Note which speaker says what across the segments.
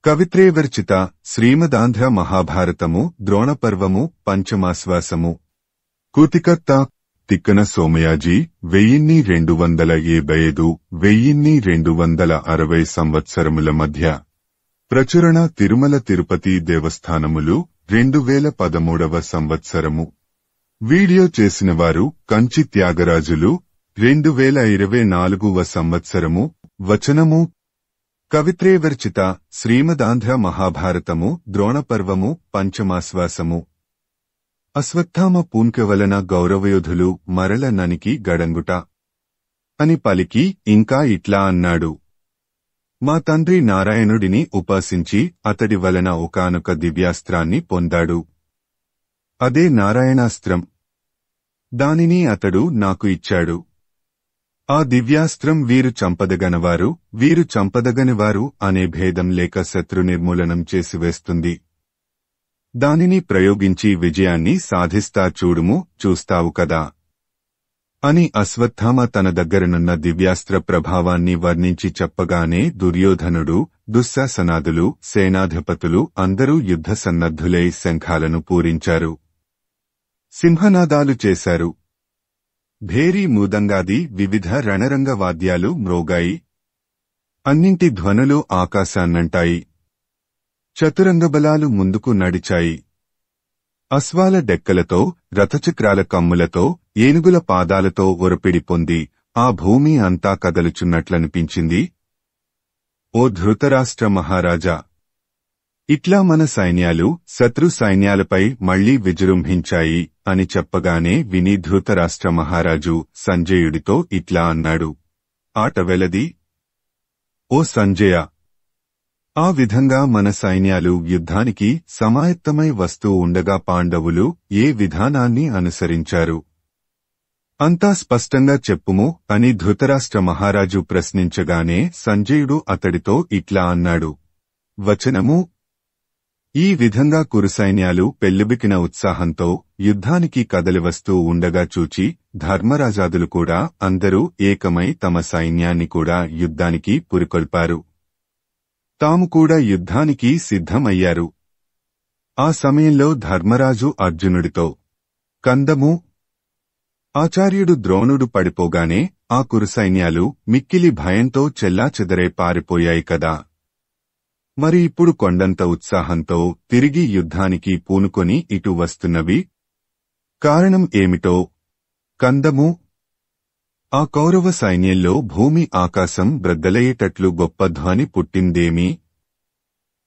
Speaker 1: కవిత్రేవర్చిత శ్రీమదాంధ్ర మహాభారతము ద్రోణపర్వము పంచమాశ్వాసము. కృతికర్త తిక్కన సోమయాజీ 1275 1260 సంవత్సరముల మధ్య ప్రచురణ తిరుమల తిరుపతి దేవస్థానములు 2013వ సంవత్సరము. వీడియో చేసినవారు కంచి త్యాగరాజులు 2024వ సంవత్సరము. వచనము కవిత్రేవర్చిత శ్రీమదాంధ్ర మహాభారతము ద్రోణపర్వము పంచమాశ్వాసము. అశ్వత్థామ పూన్కెవలన గౌరవయోధులు మరల ననికి గడంగుట అని పలికి ఇంకా ఇట్లా అన్నాడు. మా తండ్రి నారాయణుడిని ఉపాసించి అతడి వలన ఒకానొక దివ్యాస్త్రాన్ని పొందాడు. అదే నారాయణాస్త్రం. దానిని అతడు నాకు ఇచ్చాడు. ఆ దివ్యాస్త్రం వీరు చంపదగనవారు వీరు చంపదగనివారు అనే భేదం లేక శత్రు నిర్మూలనం చేసివేస్తుంది. దానిని ప్రయోగించి విజయాన్ని సాధిస్తా చూడుము, చూస్తావు కదా అని అశ్వత్థామ తన దగ్గరనున్న దివ్యాస్త్ర ప్రభావాన్ని వర్ణించి చెప్పగానే దుర్యోధనుడు, దుశ్శాసనాదులు, సేనాధిపతులు అందరూ యుద్ధ సన్నద్ధులై శంఖాలను పూరించారు, సింహనాదాలు చేశారు. భేరీ మృదంగాది వివిధ రణరంగ వాద్యాలు మ్రోగాయి. అన్నింటి ధ్వనులు ఆకాశాన్నంటాయి. చతురంగబలాలు ముందుకు నడిచాయి. అశ్వాల డెక్కలతో, రథచక్రాల కమ్ములతో, ఏనుగుల పాదాలతో ఒరపిడి పొంది ఆ భూమి అంతా కదలుచున్నట్లనిపించింది. ఓ ధృతరాష్ట్ర మహారాజా! ఇట్లా మన సైన్యాలు శత్రు సైన్యాలపై మళ్లీ విజృంభించాయి అని చెప్పగానే విని ధృతరాష్ట్ర మహారాజు సంజయుడితో ఇట్లా అన్నాడు. ఆట వెలది. ఓ సంజయ! ఆ విధంగా మన సైన్యాలు యుద్ధానికి సమాయత్తమై వస్తూ ఉండగా పాండవులు ఏ విధానాన్ని అనుసరించారు? అంతా స్పష్టంగా చెప్పుము అని ధృతరాష్ట్ర మహారాజు ప్రశ్నించగానే సంజయుడు అతడితో ఇట్లా అన్నాడు. వచనము ఈ విధంగా కురుసైన్యాలు పెల్లుబికిన ఉత్సాహంతో యుద్ధానికి కదలివస్తూ ఉండగా చూచి ధర్మరాజాదులు కూడా అందరూ ఏకమై తమ సైన్యాన్ని కూడా యుద్ధానికి పురికొల్పారు. తాము కూడా యుద్ధానికి సిద్ధమయ్యారు. ఆ సమయంలో ధర్మరాజు అర్జునుడితో కందము ఆచార్యుడు ద్రోణుడు పడిపోగానే ఆ కురుసైన్యాలు మిక్కిలి భయంతో చెల్లాచెదరై పారిపోయాయి కదా. మరి ఇప్పుడు కొండంత ఉత్సాహంతో తిరిగి యుద్ధానికి పూనుకొని ఇటు వస్తున్నవి కారణం ఏమిటో? కందము ఆ కౌరవ సైన్యంలో భూమి ఆకాశం బ్రద్దలయ్యేటట్లు గొప్ప ధ్వని పుట్టిందేమి?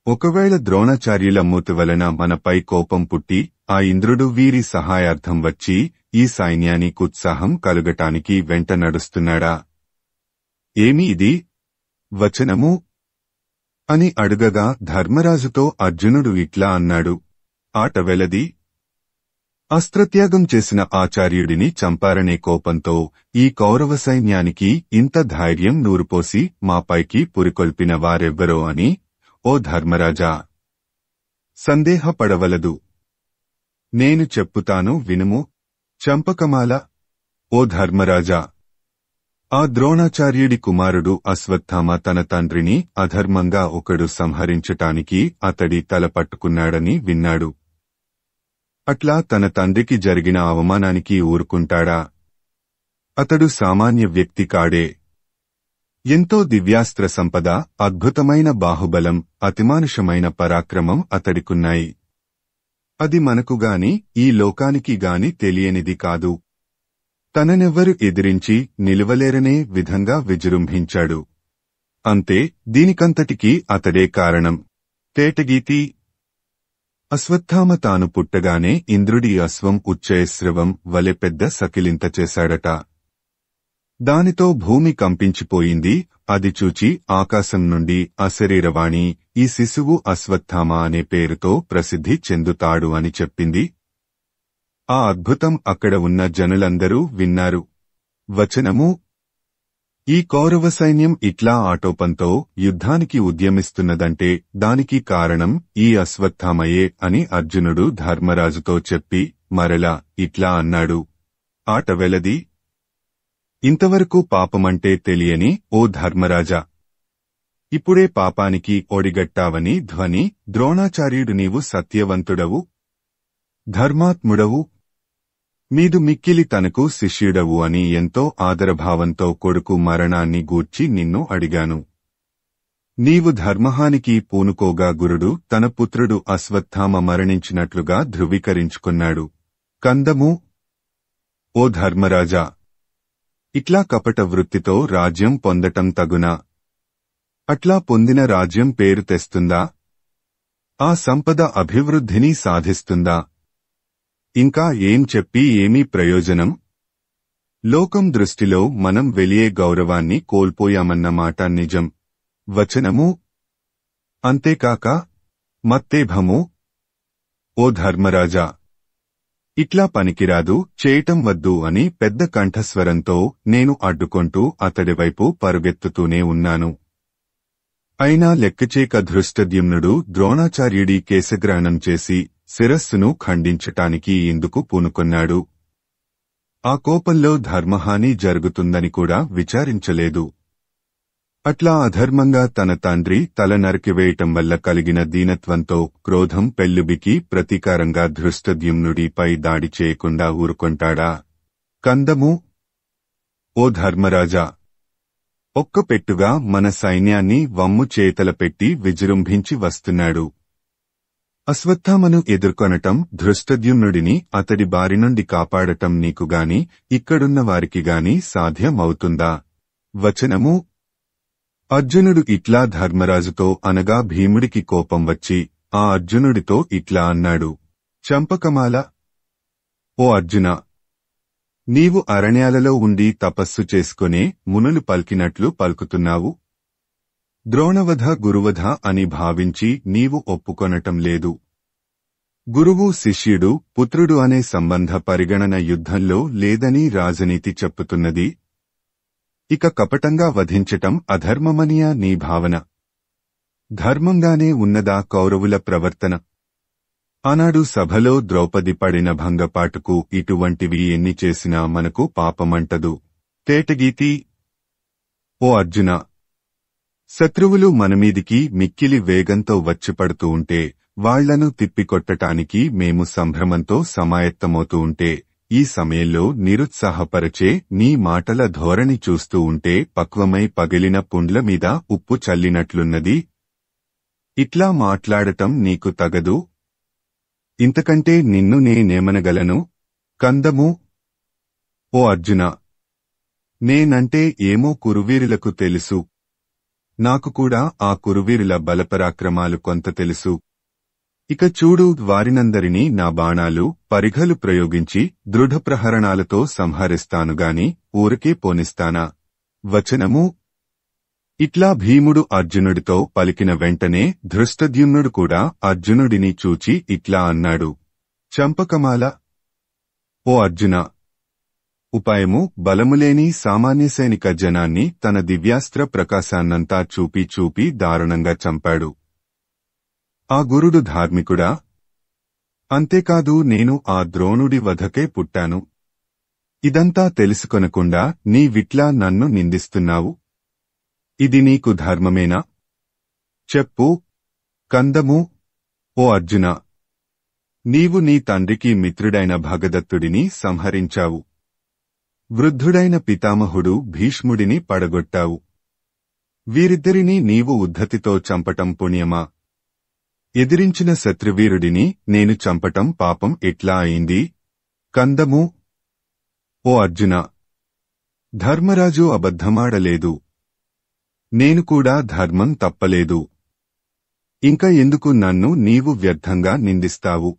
Speaker 1: ఒకవేళ ద్రోణాచార్యుల మూతి వలన మనపై కోపం పుట్టి ఆ ఇంద్రుడు వీరి సహాయార్థం వచ్చి ఈ సైన్యానికి ఉత్సాహం కలుగటానికి వెంట నడుస్తున్నాడా? ఏమి ఇది? వచనము అని అడుగగా ధర్మరాజుతో అర్జునుడు ఇట్లా అన్నాడు. ఆట వెలది. అస్త్రత్యాగం చేసిన ఆచార్యుడిని చంపారనే కోపంతో ఈ కౌరవ సైన్యానికి ఇంత ధైర్యం నూరుపోసి మాపైకి పురికొల్పిన వారెవ్వరో అని. ఓ ధర్మరాజా! సందేహపడవలదు. నేను చెప్పుతాను వినుము. చంపకమాల. ఓ ధర్మరాజా! ఆ ద్రోణాచార్యుడి కుమారుడు అశ్వత్థామ తన తండ్రిని అధర్మంగా ఒకడు సంహరించటానికి అతడి తల పట్టుకున్నాడని విన్నాడు. అట్లా తన తండ్రికి జరిగిన అవమానానికి ఊరుకుంటాడా? అతడు సామాన్య వ్యక్తి కాడే. ఎంతో దివ్యాస్త్ర సంపద, అద్భుతమైన బాహుబలం, అతిమానుషమైన పరాక్రమం అతడికున్నాయి. అది మనకుగాని ఈ లోకానికి గాని తెలియనిది కాదు. తననెవ్వరు ఎదిరించి నిలువలేరనే విధంగా విజృంభించాడు. అంతే, దీనికంతటికీ అతడే కారణం. తేటగీతి. అశ్వత్థామ తాను పుట్టగానే ఇంద్రుడి అశ్వం ఉచ్చయస్రవం వలె పెద్ద సకిలింత చేశాడట. దానితో భూమి కంపించిపోయింది. అది చూచి ఆకాశం నుండి అశరీరవాణి ఈ శిశువు అశ్వత్థామ అనే పేరుతో ప్రసిద్ధి చెందుతాడు అని చెప్పింది. ఆ అద్భుతం అక్కడ ఉన్న జనులందరూ విన్నారు. వచనము ఈ కౌరవ సైన్యం ఇట్లా ఆటోపంతో యుద్ధానికి ఉద్యమిస్తున్నదంటే దానికి కారణం ఈ అశ్వత్థామయే అని అర్జునుడు ధర్మరాజుతో చెప్పి మరలా ఇట్లా అన్నాడు. ఆట వెలది. ఇంతవరకు పాపమంటే తెలియని ఓ ధర్మరాజా! ఇప్పుడే పాపానికి ఒడిగట్టావని ధ్వని. ద్రోణాచార్యుడు నీవు సత్యవంతుడవు, ధర్మాత్ముడవు, మీదు మిక్కిలి తనకు శిష్యుడవు అని ఎంతో ఆదరభావంతో కొడుకు మరణాన్ని గూర్చి నిన్ను అడిగాను. నీవు ధర్మహానికి పూనుకోగా గురుడు తన పుత్రుడు అశ్వత్థామ మరణించినట్లుగా ధృవీకరించుకున్నాడు. కందము: ఓ ధర్మరాజా, ఇట్లా కపట వృత్తితో రాజ్యం పొందటం తగునా? అట్లా పొందిన రాజ్యం పేరు తెస్తుందా? ఆ సంపద అభివృద్ధిని సాధిస్తుందా? ఇంకా ఏం చెప్పి ఏమీ ప్రయోజనం? లోకం దృష్టిలో మనం వెలియే గౌరవాన్ని కోల్పోయామన్న మాట నిజం. వచనము: అంతేకాక మత్తేభము. ఓ ధర్మరాజా, ఇట్లా పనికిరాదు, చేయటం వద్దు అని పెద్ద కంఠస్వరంతో నేను అడ్డుకొంటూ అతడివైపు పరుగెత్తుతూనే ఉన్నాను. అయినా లెక్కచేక ధృష్టద్యుమ్నుడు ద్రోణాచార్యుడి కేశగ్రహణం చేసి శిరస్సును ఖండించటానికి ఇందుకు పూనుకొన్నాడు. ఆ కోపంలో ధర్మహాని జరుగుతుందని కూడా విచారించలేదు. అట్లా అధర్మంగా తన తండ్రి తల నరికివేయటం వల్ల కలిగిన దీనత్వంతో క్రోధం పెల్లుబికి ప్రతీకారంగా ధృష్టద్యుమ్నుడిపై దాడి చేయకుండా ఊరుకొంటాడా? కందము: ఓ ధర్మరాజా, ఒక్కపెట్టుగా మన సైన్యాన్ని వమ్ము చేతల పెట్టి విజృంభించి వస్తున్నాడు. అశ్వత్థామను ఎదుర్కొనటం, ధృష్టద్యుమ్నుడిని అతడి బారి నుండి కాపాడటం నీకుగాని ఇక్కడున్న వారికిగాని సాధ్యమవుతుందా? వచనము: అర్జునుడు ఇట్లా ధర్మరాజుతో అనగా భీముడికి కోపం వచ్చి ఆ అర్జునుడితో ఇట్లా అన్నాడు. చంపకమాల: ఓ అర్జున, నీవు అరణ్యాలలో ఉండి తపస్సు చేసుకునే మునులు పలికినట్లు పలుకుతున్నావు. ద్రోణవధ గురువధ అని భావించి నీవు ఒప్పుకొనటం లేదు. గురువు శిష్యుడు పుత్రుడు అనే సంబంధ పరిగణన యుద్ధంలో లేదని రాజనీతి చెప్పుతున్నది. ఇక కపటంగా వధించటం అధర్మమనియా నీ భావన? ధర్మంగానే ఉన్నదా కౌరవుల ప్రవర్తన? ఆనాడు సభలో ద్రౌపది పడిన భంగపాటుకు ఇటువంటివి ఎన్ని చేసినా మనకు పాపమంటదు. తేటగీతి: ఓ అర్జున, శత్రువులు మనమీదికి మిక్కిలి వేగంతో వచ్చిపడుతూ ఉంటే వాళ్లను తిప్పికొట్టటానికి మేము సంభ్రమంతో సమాయత్తమవుతూ ఉంటే ఈ సమయంలో నిరుత్సాహపరచే నీ మాటల ధోరణి చూస్తూ ఉంటే పక్వమై పగిలిన పుండ్ల మీద ఉప్పు చల్లినట్లున్నది. ఇట్లా మాట్లాడటం నీకు తగదు. ఇంతకంటే నిన్ను నేనేమనగలను? కందము: ఓ అర్జున, నేనంటే ఏమో కురువీరులకు తెలుసు. నాకు కూడా ఆ కురువీరుల బలపరాక్రమాలు కొంత తెలుసు. ఇక చూడు, వారినందరినీ నా బాణాలు పరిఘలు ప్రయోగించి దృఢప్రహరణాలతో సంహరిస్తానుగాని ఊరికే పోనిస్తానా? వచనము: ఇట్లా భీముడు అర్జునుడితో పలికిన వెంటనే ధృష్టద్యుమ్నుడు కూడా అర్జునుడిని చూచి ఇట్లా అన్నాడు. చంపకమాల: ఓ అర్జున, ఉపాయము బలములేని సామాన్య సైనిక జనాన్ని తన దివ్యాస్త్ర ప్రకాశాన్నంతా చూపి చూపి దారుణంగా చంపాడు. ఆ గురుడు ధార్మికుడా? అంతేకాదు, నేను ఆ ద్రోణుడి వధకే పుట్టాను. ఇదంతా తెలుసుకొనకుండా నీవిట్లా నన్ను నిందిస్తున్నావు. ఇది నీకు ధర్మమేనా? చెప్పు. కందము: ఓ అర్జున, నీవు నీ తండ్రికి మిత్రుడైన భగదత్తుడిని సంహరించావు. వృద్ధుడైన పితామహుడు భీష్ముడిని పడగొట్టావు. వీరిద్దరినీ నీవు ఉద్ధతితో చంపటం పుణ్యమా? ఎదిరించిన శత్రువీరుడిని నేను చంపటం పాపం ఎట్లా అయింది? కందము: ఓ అర్జున, ధర్మరాజు అబద్ధమాడలేదు. నేను కూడా ధర్మం తప్పలేదు. ఇంకా ఎందుకు నన్ను నీవు వ్యర్థంగా నిందిస్తావు?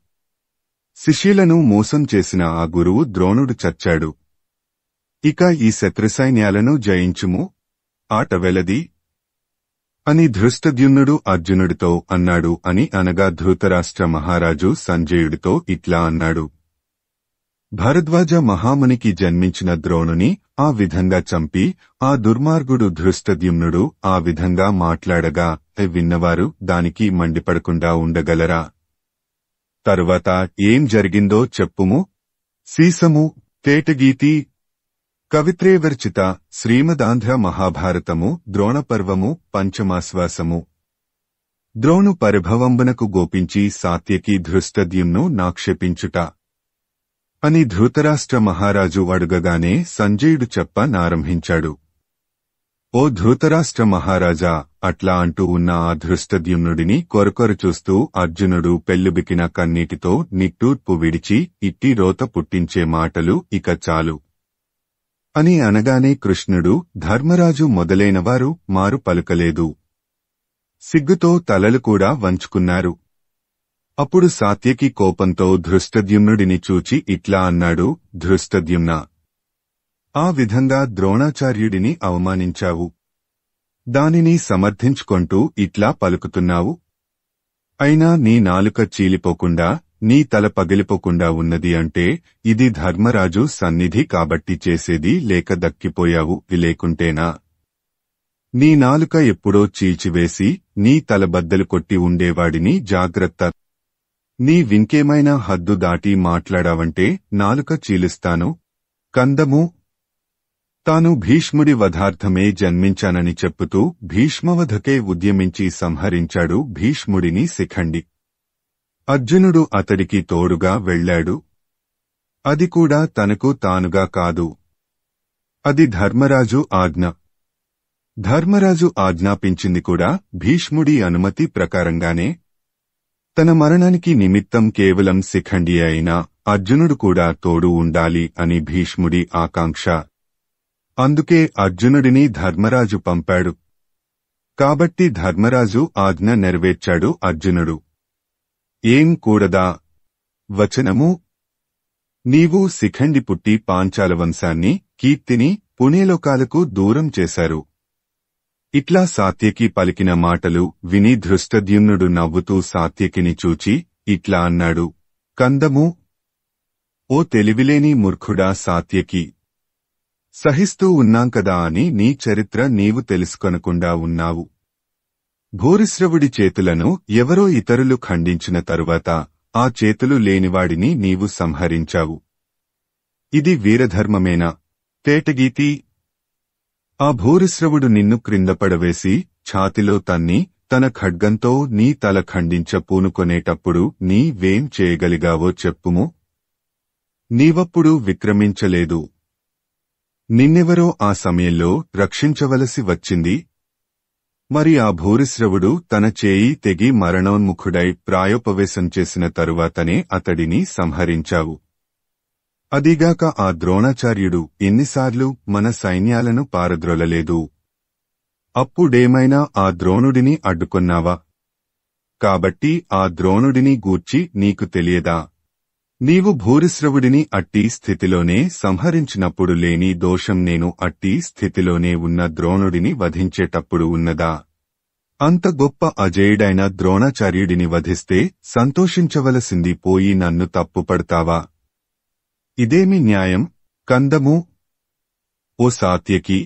Speaker 1: శిష్యులను మోసం చేసిన ఆ గురువు ద్రోణుడు చచ్చాడు. ఇక ఈ శత్రుసైన్యాలను జయించుము, ఆట వెలది అని ధృష్టద్యుమ్నుడు అర్జునుడితో అన్నాడు. అని అనగా ధృతరాష్ట్ర మహారాజు సంజయుడితో ఇట్లా అన్నాడు. భరద్వాజ మహామునికి జన్మించిన ద్రోణుని ఆ విధంగా చంపి ఆ దుర్మార్గుడు ధృష్టద్యుమ్నుడు ఆ విధంగా మాట్లాడగా విన్నవారు దానికి మండిపడకుండా ఉండగలరా? తరువాత ఏం జరిగిందో చెప్పుము. సీసము: తేటగీతి: కవిత్రేవర్చిత శ్రీమదాంధ్ర మహాభారతము ద్రోణపర్వము పంచమాశ్వాసము. ద్రోణు పరిభవంబునకు గోపించి సాత్యకి ధృష్టద్యుమ్ను నాక్షేపించుట అని ధృతరాష్ట్ర మహారాజు అడుగగానే సంజయుడు చెప్పనారంభించాడు. ఓ ధృతరాష్ట్ర మహారాజా, అట్లా అంటూ ఉన్న ఆ ధృష్టద్యుమ్నుడిని కొరకొర చూస్తూ అర్జునుడు పెళ్ళుబికిన కన్నీటితో నిట్టూర్పు విడిచి ఇట్టి రోత పుట్టించే మాటలు ఇక చాలు అని అనగానే కృష్ణుడు, ధర్మరాజు మొదలైనవారు మారు పలుకలేదు. సిగ్గుతో తలలు కూడా వంచుకున్నారు. అప్పుడు సాత్యకి కోపంతో ధృష్టద్యుమ్నుడిని చూచి ఇట్లా అన్నాడు, ధృష్టద్యుమ్నా, ఆ విధంగా ద్రోణాచార్యుడిని అవమానించావు. దానిని సమర్థించుకొంటూ ఇట్లా పలుకుతున్నావు. అయినా నీ నాలుక చీలిపోకుండా నీ తల పగిలిపోకుండా ఉన్నది అంటే ఇది ధర్మరాజు సన్నిధి కాబట్టి చేసేది, లేక దక్కిపోయావు లేకుంటేనా? నీ నాలుక ఎప్పుడో చీల్చివేసి నీ తల బద్దలు కొట్టి ఉండేవాడిని జాగ్రత్త. నీ వింకేమైనా హద్దు దాటి మాట్లాడావంటే నాలుక చీలుస్తాను. కందము. తాను భీష్ముడి వధార్థమే జన్మించానని చెప్పుతూ భీష్మవధకే ఉద్యమించి సంహరించాడు భీష్ముడిని శిఖండి. అర్జునుడు అతడికి తోడుగా వెళ్లాడు. అది కూడా తనకు తానుగా కాదు. అది ధర్మరాజు ఆజ్ఞ. ధర్మరాజు ఆజ్ఞాపించింది కూడా భీష్ముడి అనుమతి ప్రకారంగానే. తన మరణానికి నిమిత్తం కేవలం శిఖండి అయినా అర్జునుడు కూడా తోడు ఉండాలి అని భీష్ముడి ఆకాంక్ష. అందుకే అర్జునుడిని ధర్మరాజు పంపాడు. కాబట్టి ధర్మరాజు ఆజ్ఞ నెరవేర్చాడు అర్జునుడు. ఏం కూడదా? వచనము. నీవు శిఖండి పుట్టి పాంచాల వంశాన్ని, కీర్తిని, పుణ్యలోకాలకు దూరం చేశారు. ఇట్లా సాత్యకి పలికిన మాటలు విని ధృష్టద్యుమ్నుడు నవ్వుతూ సాత్యకిని చూచి ఇట్లా అన్నాడు, కందము. ఓ తెలివిలేని మూర్ఖుడా సాత్యకి! సహిస్తూ ఉన్నాంకదా అని నీ చరిత్ర నీవు తెలుసుకొనకుండా ఉన్నావు. భూరిశ్రవుడి చేతులను ఎవరో ఇతరులు ఖండించిన తరువాత ఆ చేతులు లేనివాడిని నీవు సంహరించావు. ఇది వీరధర్మమేనా? తేటగీతి. ఆ భూరిశ్రవుడు నిన్ను క్రిందపడవేసి ఛాతిలో తన్ని తన ఖడ్గంతో నీ తల ఖండించ పూనుకొనేటప్పుడు నీవేం చేయగలిగావో చెప్పుము. నీవప్పుడు విక్రమించలేదు. నిన్నెవరో ఆ సమయంలో రక్షించవలసి వచ్చింది. మరి ఆ భూరిశ్రవుడు తన చేయి తెగి మరణోన్ముఖుడై ప్రాయోపవేశం చేసిన తరువాతనే అతడిని సంహరించావు. అదిగాక ఆ ద్రోణాచార్యుడు ఎన్నిసార్లు మన సైన్యాలను పారద్రోలలేదు. అప్పుడేమైనా ఆ ద్రోణుడిని అడ్డుకొన్నావా? కాబట్టి ఆ ద్రోణుడిని గూర్చి నీకు తెలియదా? నీవు భూరిశ్రవుడిని అట్టి స్థితిలోనే సంహరించినప్పుడు లేని దోషం నేను అట్టి స్థితిలోనే ఉన్న ద్రోణుడిని వధించేటప్పుడు ఉన్నదా? అంత గొప్ప అజేయుడైన ద్రోణాచార్యుడిని వధిస్తే సంతోషించవలసింది పోయి నన్ను తప్పుపడతావా? ఇదేమి న్యాయం? కందము. ఓ సాత్యకి!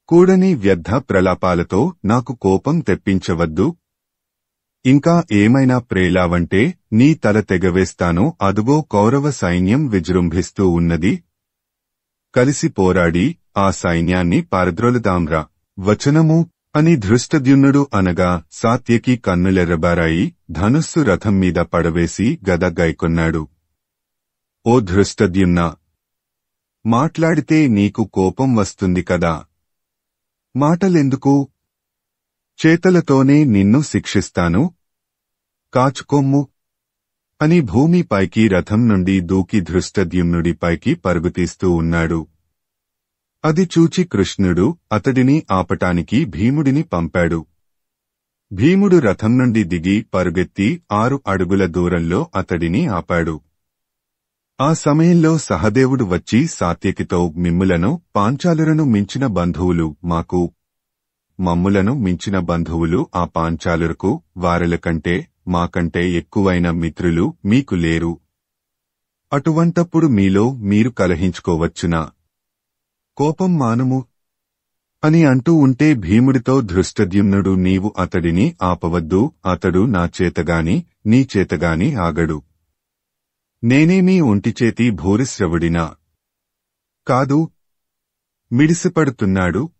Speaker 1: కూడని వ్యర్థ ప్రలాపాలతో నాకు కోపం తెప్పించవద్దు. ఇంకా ఏమైనా ప్రేలావంటే నీ తల తెగవేస్తాను. అదుగో కౌరవ సైన్యం విజృంభిస్తూ ఉన్నది. కలిసి పోరాడి ఆ సైన్యాన్ని పారద్రోలుదాంరా. వచనము. అని ధృష్టద్యుమ్నుడు అనగా సాత్యకి కన్నులెర్రబారాయి. ధనుస్సు రథం మీద పడవేసి గద గైకొన్నాడు. ఓ ధృష్టద్యుమ్నా! మాట్లాడితే నీకు కోపం వస్తుంది కదా. మాటలెందుకు? చేతలతోనే నిన్ను శిక్షిస్తాను. కాచుకొమ్ము అని భూమిపైకి రథం నుండి దూకి ధృష్టద్యుమ్నుడిపైకి పరుగుతీస్తూ ఉన్నాడు. అది చూచి కృష్ణుడు అతడిని ఆపటానికి భీముడిని పంపాడు. భీముడు రథం నుండి దిగి పరుగెత్తి 6 అడుగుల దూరంలో అతడిని ఆపాడు. ఆ సమయంలో సహదేవుడు వచ్చి సాత్యకితో, మిమ్ములను పాంచాలులను మించిన బంధువులు మాకు, మమ్ములను మించిన బంధువులు ఆ పాంచాలురకు, వారల కంటే మాకంటే ఎక్కువైన మిత్రులు మీకు లేరు. అటువంటప్పుడు మీలో మీరు కలహించుకోవచ్చునా? కోపం మానుము అని అంటూ ఉంటే భీముడితో ధృష్టద్యుమ్నుడు, నీవు అతడిని ఆపవద్దు. అతడు నా చేతగాని నీ చేతగాని ఆగడు. నేనేమీ ఒంటిచేతి భూరిశ్రవుడినా? కాదు. మిడిసిపడుతున్నాడు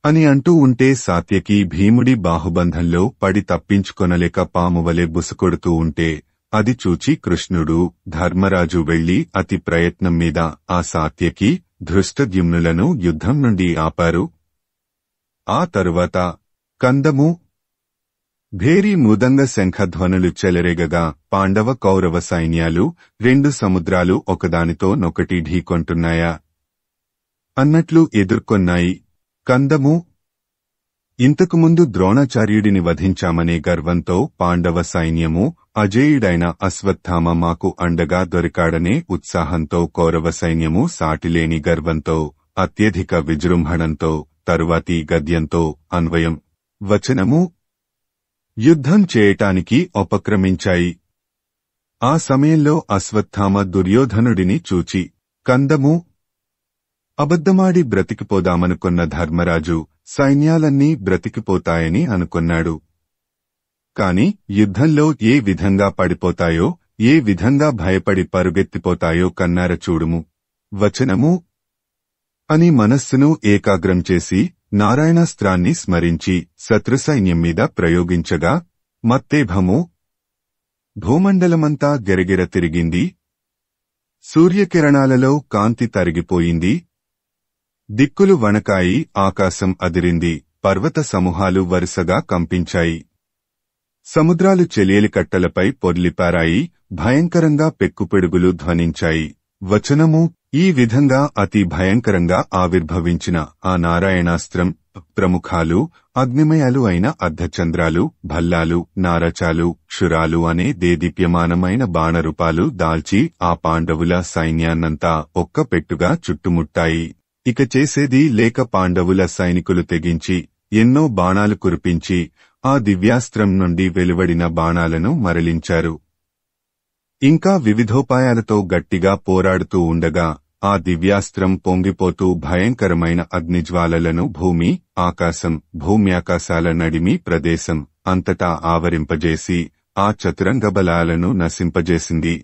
Speaker 1: అని అంటూ ఉంటే సాత్యకి భీముడి బాహుబంధంలో పడి తప్పించుకొనలేక పామువలె బుసకొడుతూ ఉంటే అది చూచి కృష్ణుడు ధర్మరాజు వెళ్లి అతి ప్రయత్నం మీద ఆ సాత్యకి ధృష్టద్యుమ్నులను యుద్ధం నుండి ఆపారు. ఆ తరువాత కందము భేరీ మృదంగ శంఖధ్వనులు చెలరేగగా పాండవ కౌరవ సైన్యాలు రెండు సముద్రాలు ఒకదానితో నొకటి ఢీకొంటున్నాయా అన్నట్లు ఎదుర్కొన్నాయి. కందము ఇంతకుముందు ద్రోణాచార్యుడిని వధించామనే గర్వంతో పాండవ సైన్యము అజేయుడైన అశ్వత్థామ మాకు అండగా దొరికాడనే ఉత్సాహంతో కౌరవ సైన్యము సాటిలేని గర్వంతో అత్యధిక విజృంభణంతో తరువాతి గద్యంతో అన్వయం వచనము యుద్ధం చేయటానికి ఉపక్రమించాయి. ఆ సమయంలో అశ్వత్థామ దుర్యోధనుడిని చూచి కందము అబద్ధమాడి బ్రతికిపోదామనుకున్న ధర్మరాజు సైన్యాలన్నీ బ్రతికిపోతాయని అనుకున్నాడు. కాని యుద్ధంలో ఏ విధంగా పడిపోతాయో ఏ విధంగా భయపడి పరుగెత్తిపోతాయో కన్నార చూడుము. వచనము అని మనస్సును ఏకాగ్రం చేసి నారాయణాస్త్రాన్ని స్మరించి శత్రుసైన్యం మీద ప్రయోగించగా మత్తేభము భూమండలమంతా గెరగిర తిరిగింది. సూర్యకిరణాలలో కాంతి తరిగిపోయింది. దిక్కులు వణకాయి, ఆకాశం అదిరింది, పర్వత సమూహాలు వరుసగా కంపించాయి. సముద్రాలు చెలియలికట్టలపై పొర్లిపారాయి, భయంకరంగా పెక్కుపెడుగులు ధ్వనించాయి. వచనము ఈ విధంగా అతి భయంకరంగా ఆవిర్భవించిన ఆ నారాయణాస్త్రం ప్రముఖాలు అగ్నిమయాలు అయిన అర్ధచంద్రాలు, భల్లాలు, నారచాలు, క్షురాలు అనే దేదీప్యమానమైన బాణరూపాలు దాల్చి ఆ పాండవుల సైన్యాన్నంతా ఒక్కపెట్టుగా చుట్టుముట్టాయి. ఇక చేసేది లేక పాండవుల సైనికులు తెగించి ఎన్నో బాణాలు కురిపించి ఆ దివ్యాస్త్రం నుండి వెలువడిన బాణాలను మరలించారు. ఇంకా వివిధోపాయాలతో గట్టిగా పోరాడుతూ ఉండగా ఆ దివ్యాస్త్రం పొంగిపోతూ భయంకరమైన అగ్నిజ్వాలలను భూమి, ఆకాశం, భూమ్యాకాశాల నడిమి ప్రదేశం అంతటా ఆవరింపజేసి ఆ చతురంగ బలాలను నశింపజేసింది.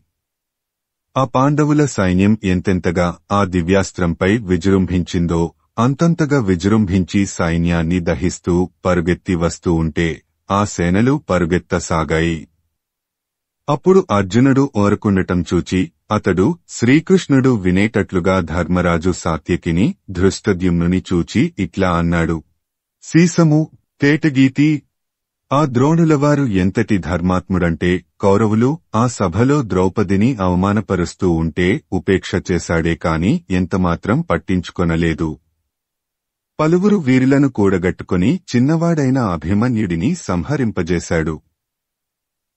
Speaker 1: ఆ పాండవుల సైన్యం ఎంతెంతగా ఆ దివ్యాస్త్రంపై విజృంభించిందో అంతంతగా విజృంభించి సైన్యాన్ని దహిస్తూ పరుగెత్తి వస్తూ ఉంటే ఆ సేనలు పరుగెత్తసాగాయి. అప్పుడు అర్జునుడు ఓరకుండటం చూచి అతడు శ్రీకృష్ణుడు వినేటట్లుగా ధర్మరాజు సాత్యకిని ధృష్టద్యుమ్నుని చూచి ఇట్లా అన్నాడు. సీసము తేటగీతి ఆ ద్రోణులవారు ఎంతటి ధర్మాత్ముడంటే కౌరవులు ఆ సభలో ద్రౌపదిని అవమానపరుస్తూ ఉంటే ఉపేక్ష చేశాడే కాని ఎంతమాత్రం పట్టించుకొనలేదు. పలువురు వీరులను కూడగట్టుకుని చిన్నవాడైన అభిమన్యుడిని సంహరింపజేశాడు.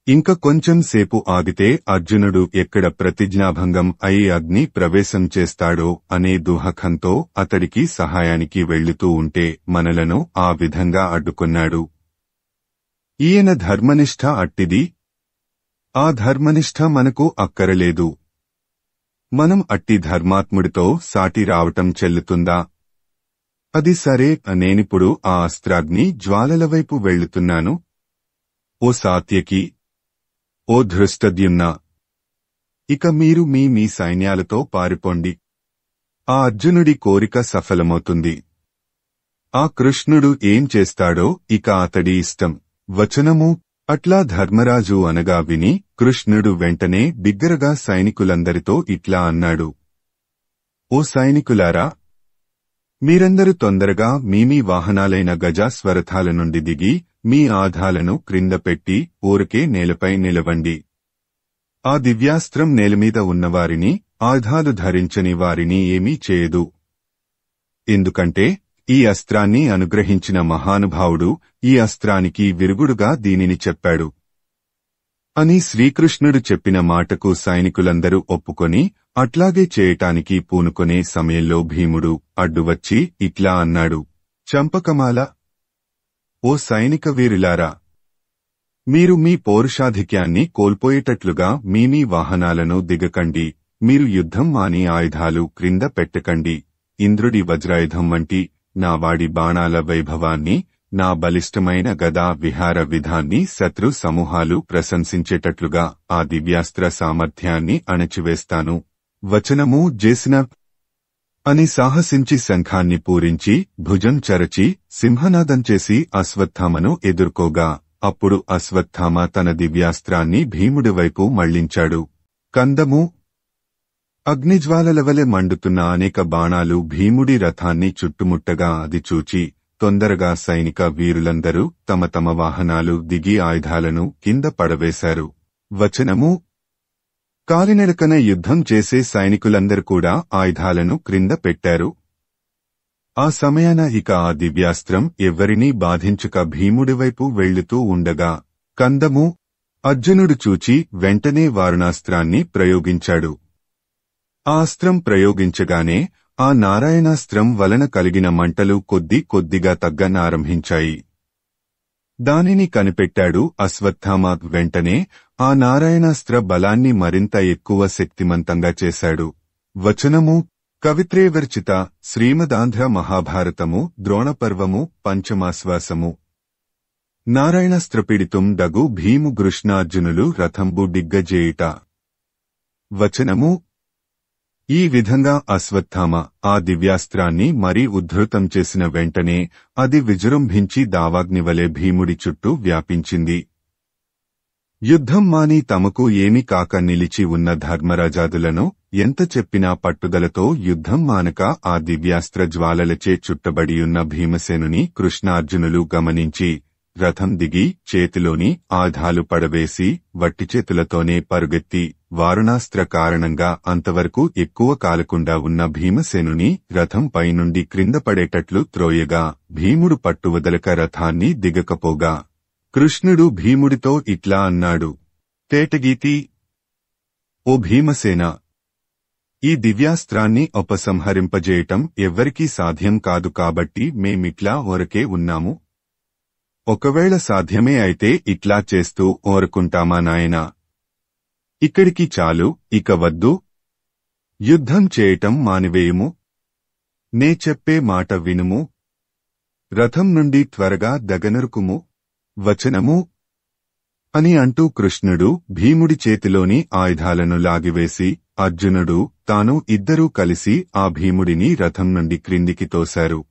Speaker 1: ఇంక కొంచెం సేపు ఆగితే అర్జునుడు ఎక్కడ ప్రతిజ్ఞాభంగం అయి అగ్ని ప్రవేశం చేస్తాడో అనే దుహకంతో అతడికి సహాయానికి వెళ్లుతూ ఉంటే మనలను ఆ విధంగా అడ్డుకున్నాడు. ఈయన ధర్మనిష్ఠ అట్టిది. ఆ ధర్మనిష్ఠ మనకు అక్కరలేదు. మనం అట్టి ధర్మాత్ముడితో సాటి రావటం చెల్లుతుందా? అది సరే, నేనిప్పుడు ఆ అస్త్రాగ్ని జ్వాలల వైపు వెళ్లుతున్నాను. ఓ సాత్యకి, ఓ ధృష్టద్యుమ్న, ఇక మీరు మీ సైన్యాలతో పారిపోండి. ఆ అర్జునుడి కోరిక సఫలమవుతుంది. ఆ కృష్ణుడు ఏం చేస్తాడో ఇక అతడి ఇష్టం. వచనము అట్లా ధర్మరాజు అనగా విని కృష్ణుడు వెంటనే బిగ్గరగా సైనికులందరితో ఇట్లా అన్నాడు. ఓ సైనికులారా, మీరందరూ తొందరగా మీ వాహనాలైన గజాస్వరథాల నుండి దిగి మీ ఆయుధాలను క్రింద పెట్టి ఊరికే నేలపై నిలవండి. ఆ దివ్యాస్త్రం నేలమీద ఉన్నవారిని, ఆయుధాలు ధరించని వారిని ఏమీ చేయదు. ఎందుకంటే ఈ అస్త్రాన్ని అనుగ్రహించిన మహానుభావుడు ఈ అస్త్రానికి విరుగుడుగా దీనిని చెప్పాడు అని శ్రీకృష్ణుడు చెప్పిన మాటకు సైనికులందరూ ఒప్పుకొని అట్లాగే చేయటానికి పూనుకొనే సమయంలో భీముడు అడ్డువచ్చి ఇట్లా అన్నాడు. చంపకమాల, ఓ సైనిక వీరులారా, మీరు మీ పౌరుషాధిక్యాన్ని కోల్పోయేటట్లుగా మీ వాహనాలను దిగకండి. మీరు యుద్ధం మాని ఆయుధాలు క్రింద పెట్టకండి. ఇంద్రుడి వజ్రాయుధం వంటి నా వాడి బాణాల వైభవాన్ని, నా బలిష్టమైన గదా విహార విధాన్ని శత్రు సమూహాలు ప్రశంసించేటట్లుగా ఆ దివ్యాస్త్ర సామర్థ్యాన్ని అణచివేస్తాను. వచనము చేసిన అని సాహసించి శంఖాన్ని పూరించి భుజం చరచి సింహనాదం చేసి అశ్వత్థామను ఎదుర్కోగా అప్పుడు అశ్వత్థామ తన దివ్యాస్త్రాన్ని భీముడి వైపు మళ్లించాడు. కందము అగ్నిజ్వాలలవలె మండుతున్న అనేక బాణాలు భీముడి రథాన్ని చుట్టుముట్టగా అది చూచి తొందరగా సైనిక వీరులందరూ తమ తమ వాహనాలు దిగి ఆయుధాలను కింద పడవేశారు. వచనము కాలినడకన యుద్ధం చేసే సైనికులందరూ కూడా ఆయుధాలను క్రింద పెట్టారు. ఆ సమయాన ఇక ఆ దివ్యాస్త్రం ఎవ్వరినీ బాధించక భీముడివైపు వెళ్లుతూ ఉండగా కందము అర్జునుడు చూచి వెంటనే వారుణాస్త్రాన్ని ప్రయోగించాడు. ఆ అస్త్రం ప్రయోగించగానే ఆ నారాయణాస్త్రం వలన కలిగిన మంటలు కొద్దిగా తగ్గనారంభించాయి. దానిని కనిపెట్టాడు అశ్వత్థామ. వెంటనే ఆ నారాయణాస్త్ర బలాన్ని మరింత ఎక్కువ శక్తిమంతంగా చేశాడు. వచనము కవిత్రేవర్చిత శ్రీమదాంధ్ర మహాభారతము ద్రోణపర్వము పంచమాశ్వాసము నారాయణాస్త్రపీడితుం డగు భీము గృష్ణార్జునులు రథంబు డిగ్గజేయుట. వచనము ఈ విధంగా అశ్వత్థామ ఆ దివ్యాస్త్రాన్ని మరీ ఉద్ధృతం చేసిన వెంటనే అది విజృంభించి దావాగ్నివలె భీముడి చుట్టూ వ్యాపించింది. యుద్ధం మాని తమకు ఏమీ కాక నిలిచి ఉన్న ధర్మరాజాదులను ఎంత చెప్పినా పట్టుదలతో యుద్ధం మానక ఆ దివ్యాస్త్ర జ్వాలలచే చుట్టబడియున్న భీమసేనుని కృష్ణార్జునులు గమనించి రథం దిగి చేతిలోని ఆయుధాలు పడవేసి వట్టిచేతులతోనే పరుగెత్తి వారుణాస్త్ర కారణంగా అంతవరకు ఎక్కువ కాలకుండా ఉన్న భీమసేనుని రథం పైనుండి క్రింద పడేటట్లు త్రోయగా భీముడు పట్టువదలక రథాన్ని దిగకపోగా కృష్ణుడు భీముడితో ఇట్లా అన్నాడు. తేటగీతి ఓ భీమసేన, ఈ దివ్యాస్త్రాన్ని ఉపసంహరింపజేయటం ఎవ్వరికీ సాధ్యం కాదు కాబట్టి మేమిట్లా ఊరకే ఉన్నాము. ఒకవేళ సాధ్యమే అయితే ఇట్లా చేస్తూ ఊరుకుంటామా నాయనా? ఇక్కడికి చాలు, ఇక వద్దు. యుద్ధం చేయటం మానివేయుము. నే చెప్పే మాట వినుము. రథం నుండి త్వరగా దగనరుకుము. వచనము అని అంటూ కృష్ణుడు భీముడి చేతిలోని ఆయుధాలను లాగివేసి అర్జునుడు తాను ఇద్దరూ కలిసి ఆ భీముడిని రథం నుండి క్రిందికి తోశారు.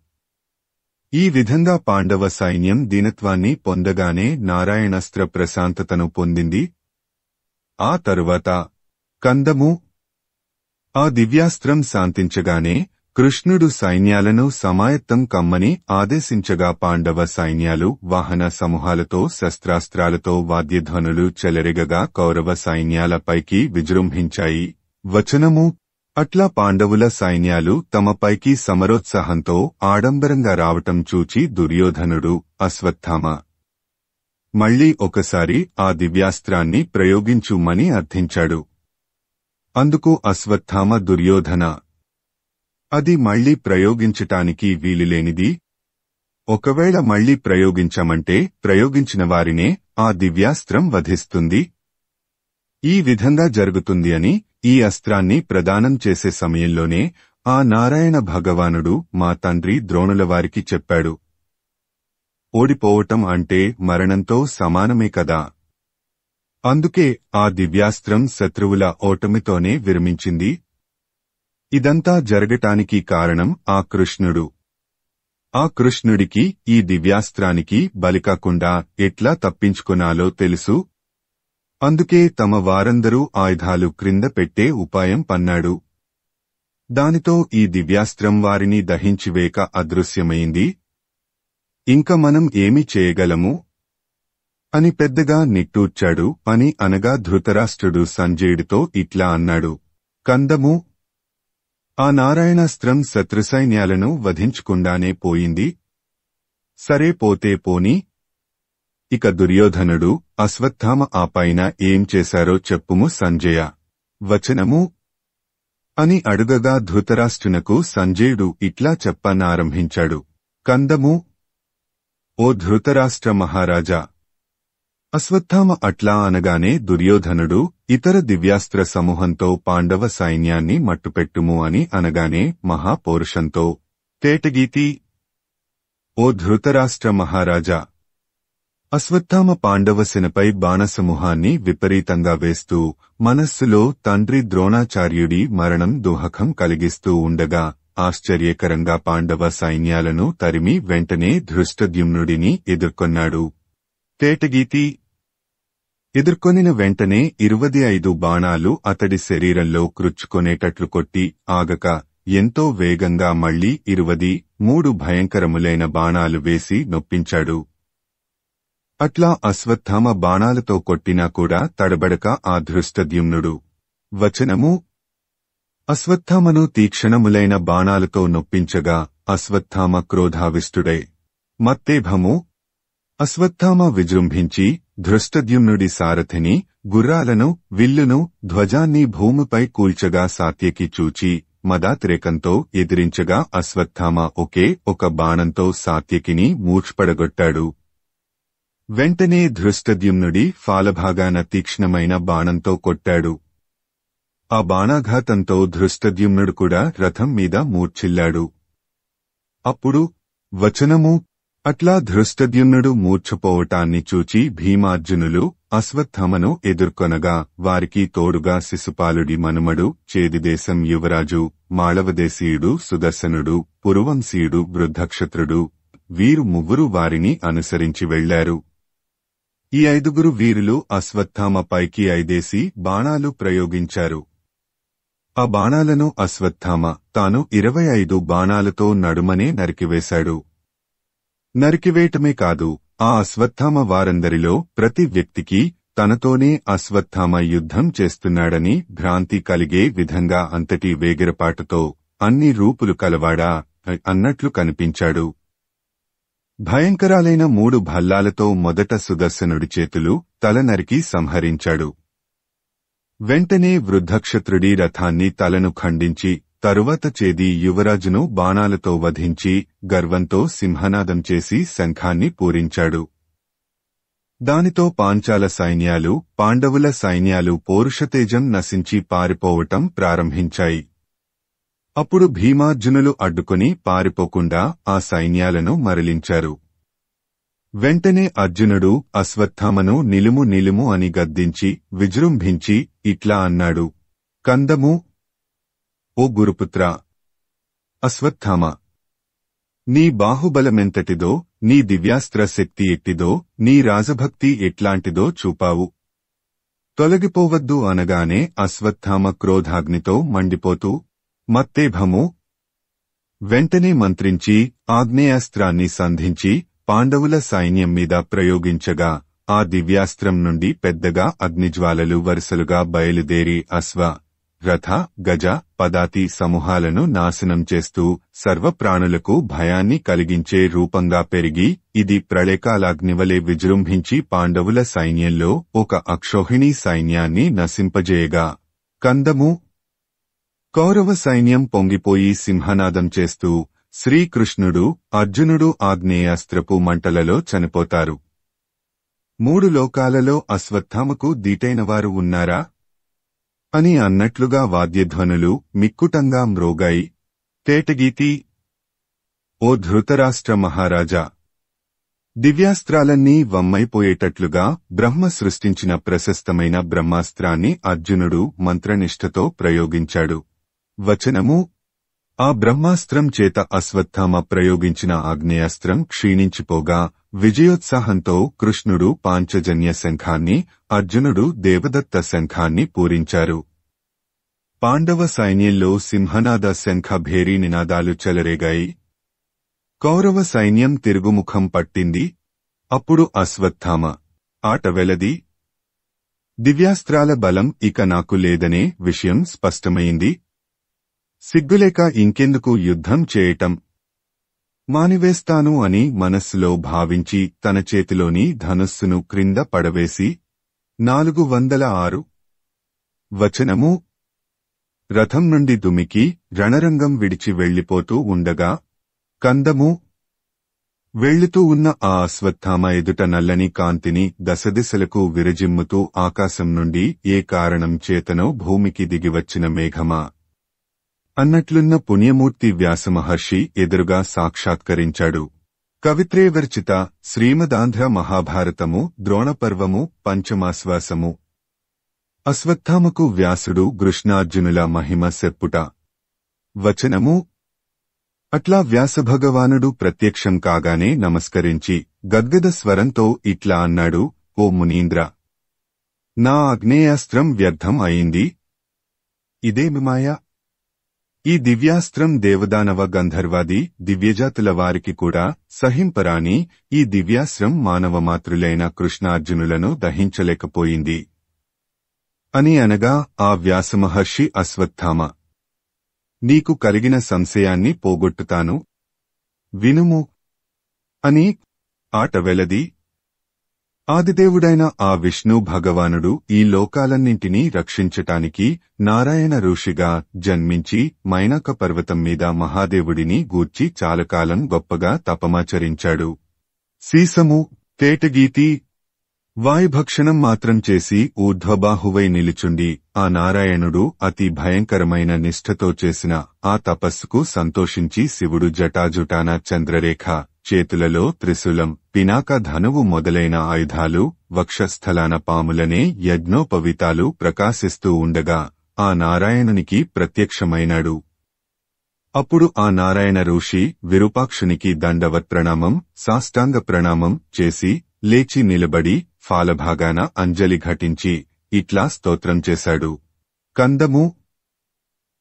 Speaker 1: ఈ విధంగా పాండవ సైన్యం దీనత్వాన్ని పొందగానే నారాయణాస్త్ర ప్రశాంతతను పొందింది. ఆ తరువాత కందము ఆ దివ్యాస్త్రం శాంతించగానే కృష్ణుడు సైన్యాలను సమాయత్తం కమ్మని ఆదేశించగా పాండవ సైన్యాలు వాహన సమూహాలతో శస్త్రాస్త్రాలతో వాద్యధ్వనులు చెలరెగగా కౌరవ సైన్యాలపైకి విజృంభించాయి. వచనము అట్లా పాండవుల సైన్యాలు తమపైకి సమరోత్సాహంతో ఆడంబరంగా రావటం చూచి దుర్యోధనుడు అశ్వత్థామ మళ్లీ ఒకసారి ఆ దివ్యాస్త్రాన్ని ప్రయోగించుమని అర్థించాడు. అందుకు అశ్వత్థామ దుర్యోధన, అది మళ్లీ ప్రయోగించటానికి వీలులేనిది. ఒకవేళ మళ్లీ ప్రయోగించమంటే ప్రయోగించిన వారినే ఆ దివ్యాస్త్రం వధిస్తుంది. ఈ విధంగా జరుగుతుంది అని ఈ అస్త్రాన్ని ప్రదానం చేసే సమయంలోనే ఆ నారాయణ భగవానుడు మా తండ్రి ద్రోణుల వారికి చెప్పాడు. ఓడిపోవటం అంటే మరణంతో సమానమే కదా. అందుకే ఆ దివ్యాస్త్రం శత్రువుల ఓటమితోనే విరమించింది. ఇదంతా జరగటానికి కారణం ఆ కృష్ణుడు. ఆ కృష్ణుడికి ఈ దివ్యాస్త్రానికి బలికాకుండా ఎట్లా తప్పించుకునాలో తెలుసు. అందుకే తమ వారందరూ ఆయుధాలు క్రింద పెట్టే ఉపాయం పన్నాడు. దానితో ఈ దివ్యాస్త్రం వారిని దహించివేక అదృశ్యమైంది. ఇంక మనం ఏమి చేయగలము అని పెద్దగా నిట్టూర్చాడు. అని అనగా ధృతరాష్ట్రుడు సంజయుడితో ఇట్లా అన్నాడు. కందము ఆ నారాయణాస్త్రం శత్రుసైన్యాలను వధించకుండానే పోయింది. సరే పోతే పోని. ఇక దుర్యోధనుడు అశ్వత్థామ ఆ పైన ఏం చేశారో చెప్పుము సంజయ. వచనము అని అడుగగా ధృతరాష్ట్రునకు సంజయుడు ఇట్లా చెప్పనారంభించాడు. కందము ఓ ధృతరాష్ట్ర మహారాజా, అశ్వత్థామ అట్లా అనగానే దుర్యోధనుడు ఇతర దివ్యాస్త్ర సమూహంతో పాండవ సైన్యాన్ని మట్టుపెట్టుము అని అనగానే మహాపౌరుషంతో తేటగీతి ఓ ధృతరాష్ట్ర మహారాజా, అశ్వత్థామ పాండవసేనపై బాణసమూహాన్ని విపరీతంగా వేస్తూ మనస్సులో తండ్రి ద్రోణాచార్యుడి మరణం దుఃఖం కలిగిస్తూ ఉండగా ఆశ్చర్యకరంగా పాండవ సైన్యాలను తరిమి వెంటనే ధృష్టద్యుమ్నుడిని ఎదుర్కొన్నాడు. తేటగీతి ఎదుర్కొనిన వెంటనే 25 బాణాలు అతడి శరీరంలో కృచ్చుకొనేటట్లు కొట్టి ఆగక ఎంతో వేగంగా మళ్లీ 23 భయంకరములైన బాణాలు వేసి నొప్పించాడు. అట్లా అశ్వత్థామ బాణాలతో కొట్టినా కూడా తడబడక ఆ ధృష్టద్యుమ్నుడు. వచనము: అశ్వత్థామను తీక్షణములైన బాణాలతో నొప్పించగా అశ్వత్థామ క్రోధావిష్టుడై మత్తేభము అశ్వత్థామ విజృంభించి ధృష్టద్యుమ్నుడి సారథిని, గుర్రాలను, విల్లును, ధ్వజాన్ని భూమిపై కూల్చగా సాత్యకి చూచి మదాతిరేకంతో ఎదిరించగా అశ్వత్థామ ఒకే ఒక బాణంతో సాత్యకిని మూర్ఛపడగొట్టాడు. వెంటనే ధృష్టద్యుమ్నుడి ఫాలభాగాన తీక్ష్ణమైన బాణంతో కొట్టాడు. ఆ బాణాఘాతంతో ధృష్టద్యుమ్నుడు కూడా రథం మీద మూర్ఛిల్లాడు. అప్పుడు వచనము: అట్లా ధృష్టద్యుమ్నుడు మూర్ఛపోవటాన్ని చూచి భీమార్జునులు అశ్వత్థామను ఎదుర్కొనగా వారికి తోడుగా శిశుపాలుడి మనుమడు చేదిదేశం యువరాజు మాళవదేశీయుడు సుదర్శనుడు పురువంశీయుడు వృద్ధక్షత్రుడు వీరు ముగ్గురు వారిని అనుసరించి వెళ్లారు. ఈ 5 వీరులు అశ్వత్థామ పైకి 5 బాణాలు ప్రయోగించారు. ఆ బాణాలను అశ్వత్థామ తాను 25 బాణాలతో నడుమనే నరికివేశాడు. నరికివేయటమే కాదు, ఆ అశ్వత్థామ వారందరిలో ప్రతి వ్యక్తికి తనతోనే అశ్వత్థామ యుద్ధం చేస్తున్నాడని భ్రాంతి కలిగే విధంగా అంతటి వేగిరపాటుతో అన్ని రూపులు కలవాడా అన్నట్లు కనిపించాడు. భయంకరాలైన 3 భల్లాలతో మొదట సుదర్శనుడి చేతులు, తల నరికి సంహరించాడు. వెంటనే వృద్ధక్షత్రుడి రథాన్ని తలను ఖండించి తరువాత చేది యువరాజును బాణాలతో వధించి గర్వంతో సింహనాదం చేసి శంఖాన్ని పూరించాడు. దానితో పాంచాల సైన్యాలు, పాండవుల సైన్యాలు పౌరుషతేజం నశించి పారిపోవటం ప్రారంభించాయి. అప్పుడు భీమార్జునులు అడ్డుకొని పారిపోకుండా ఆ సైన్యాలను మరలించారు. వెంటనే అర్జునుడు అశ్వత్థామను నిలుము నిలుము అని గద్దించి విజృంభించి ఇట్లా అన్నాడు: కందము, ఓ గురుపుత్ర అశ్వత్థామ! నీ బాహుబలమెంతటిదో, నీ దివ్యాస్త్ర శక్తి ఎట్టిదో, నీ రాజభక్తి ఎట్లాంటిదో చూపావు. తొలగిపోవద్దు అనగానే అశ్వత్థామ క్రోధాగ్నితో మండిపోతూ మత్తేభము వెంటనే మంత్రించి ఆగ్నేయాస్త్రాన్ని సంధించి పాండవుల సైన్యం మీద ప్రయోగించగా ఆ దివ్యాస్త్రం నుండి పెద్దగా అగ్నిజ్వాలలు వరుసలుగా బయలుదేరి అశ్వ, రథ, గజ, పదాతి సమూహాలను నాశనం చేస్తూ సర్వప్రాణులకు భయాన్ని కలిగించే రూపంగా పెరిగి ఇది ప్రళయకాలాగ్నివలే విజృంభించి పాండవుల సైన్యంలో ఒక అక్షోహిణీ సైన్యాన్ని నశింపజేయగా కందము కౌరవ సైన్యం పొంగిపోయి సింహనాదం చేస్తూ శ్రీకృష్ణుడు, అర్జునుడు ఆగ్నేయాస్త్రపు మంటలలో చనిపోతారు. 3 లోకాలలో అశ్వత్థామకు దీటైనవారు ఉన్నారా అని అన్నట్లుగా వాద్యధ్వనులు మిక్కుటంగా మ్రోగాయి. తేటగీతి: ఓ ధృతరాష్ట్ర మహారాజా! దివ్యాస్త్రాలన్నీ వమ్మైపోయేటట్లుగా బ్రహ్మ సృష్టించిన ప్రశస్తమైన బ్రహ్మాస్త్రాన్ని అర్జునుడు మంత్రనిష్ఠతో ప్రయోగించాడు. వచనము: ఆ బ్రహ్మాస్త్రం చేత అశ్వత్థామ ప్రయోగించిన ఆగ్నేయాస్త్రం క్షీణించిపోగా విజయోత్సాహంతో కృష్ణుడు పాంచజన్య శంఖాన్ని, అర్జునుడు దేవదత్త శంఖాన్ని పూరించారు. పాండవ సైన్యంలో సింహనాద శంఖ భేరీ నినాదాలు చెలరేగాయి. కౌరవ సైన్యం తిరుగుముఖం పట్టింది. అప్పుడు అశ్వత్థామ ఆట వెలది. దివ్యాస్త్రాల బలం ఇక నాకు లేదనే విషయం స్పష్టమైంది. సిగ్గులేక ఇంకెందుకు యుద్ధం చేయటం, మానివేస్తాను అని మనస్సులో భావించి తన చేతిలోని ధనుస్సును క్రింద పడవేసి 406 వచనము రథం నుండి దుమికి రణరంగం విడిచి వెళ్లిపోతూ ఉండగా కందము వెళ్లుతూ ఉన్న ఆ అశ్వత్థామ ఎదుట నల్లని కాంతిని దశదిశలకు విరజిమ్ముతూ ఆకాశం నుండి ఏ కారణం చేతనో భూమికి దిగివచ్చిన మేఘమా అన్నట్లున్న పుణ్యమూర్తి వ్యాసమహర్షి ఎదురుగా సాక్షాత్కరించాడు. కవిత్రేవర్చిత శ్రీమదాంధ్ర మహాభారతము ద్రోణపర్వము పంచమాశ్వాసము. అశ్వత్థామకు వ్యాసుడు కృష్ణార్జునుల మహిమ సెప్పుట. వచనము అట్లా వ్యాసభగవానుడు ప్రత్యక్షం కాగానే నమస్కరించి గద్గద స్వరంతో ఇట్లా అన్నాడు, ఓ మునీంద్ర, నా ఆగ్నేయాస్త్రం వ్యర్థం అయింది. ఇదేమి మాయ? ఈ దివ్యాస్త్రం దేవదానవ గంధర్వాది దివ్యజాతుల వారికి కూడా సహింపరాని ఈ దివ్యాస్త్రం మానవమాతృలైన కృష్ణార్జునులను దహించలేకపోయింది అని అనగా ఆ వ్యాసమహర్షి అశ్వత్థామ, నీకు కలిగిన సంశయాన్ని పోగొట్టుతాను, వినుము అని ఆట వెలది. ఆదిదేవుడైన ఆ విష్ణు భగవానుడు ఈ లోకాలన్నింటినీ రక్షించటానికి నారాయణ ఋషిగా జన్మించి మైనాక పర్వతం మీద మహాదేవుడిని గూర్చి చాలాకాలం గొప్పగా తపమాచరించాడు. సీసము, తేటగీతి, వాయుభక్షణం మాత్రం చేసి ఊర్ధ్వబాహువై నిలుచుండి ఆ నారాయణుడు అతి భయంకరమైన నిష్ఠతో చేసిన ఆ తపస్సుకు సంతోషించి శివుడు జటాజుటాన చంద్రరేఖ, చేతులలో త్రిశూలం, పినాక ధనువు మొదలైన ఆయుధాలు, వక్షస్థలాన పాములనే యజ్ఞోపవీతాలు ప్రకాశిస్తూ ఉండగా ఆ నారాయణునికి ప్రత్యక్షమైనాడు. అప్పుడు ఆ నారాయణ ఋషి విరూపాక్షునికి దండవత్ ప్రణామం, సాష్టాంగ ప్రణామం చేసి లేచి నిలబడి ఫాలభాగాన అంజలి ఘటించి ఇట్లా స్తోత్రం చేశాడు. కందము,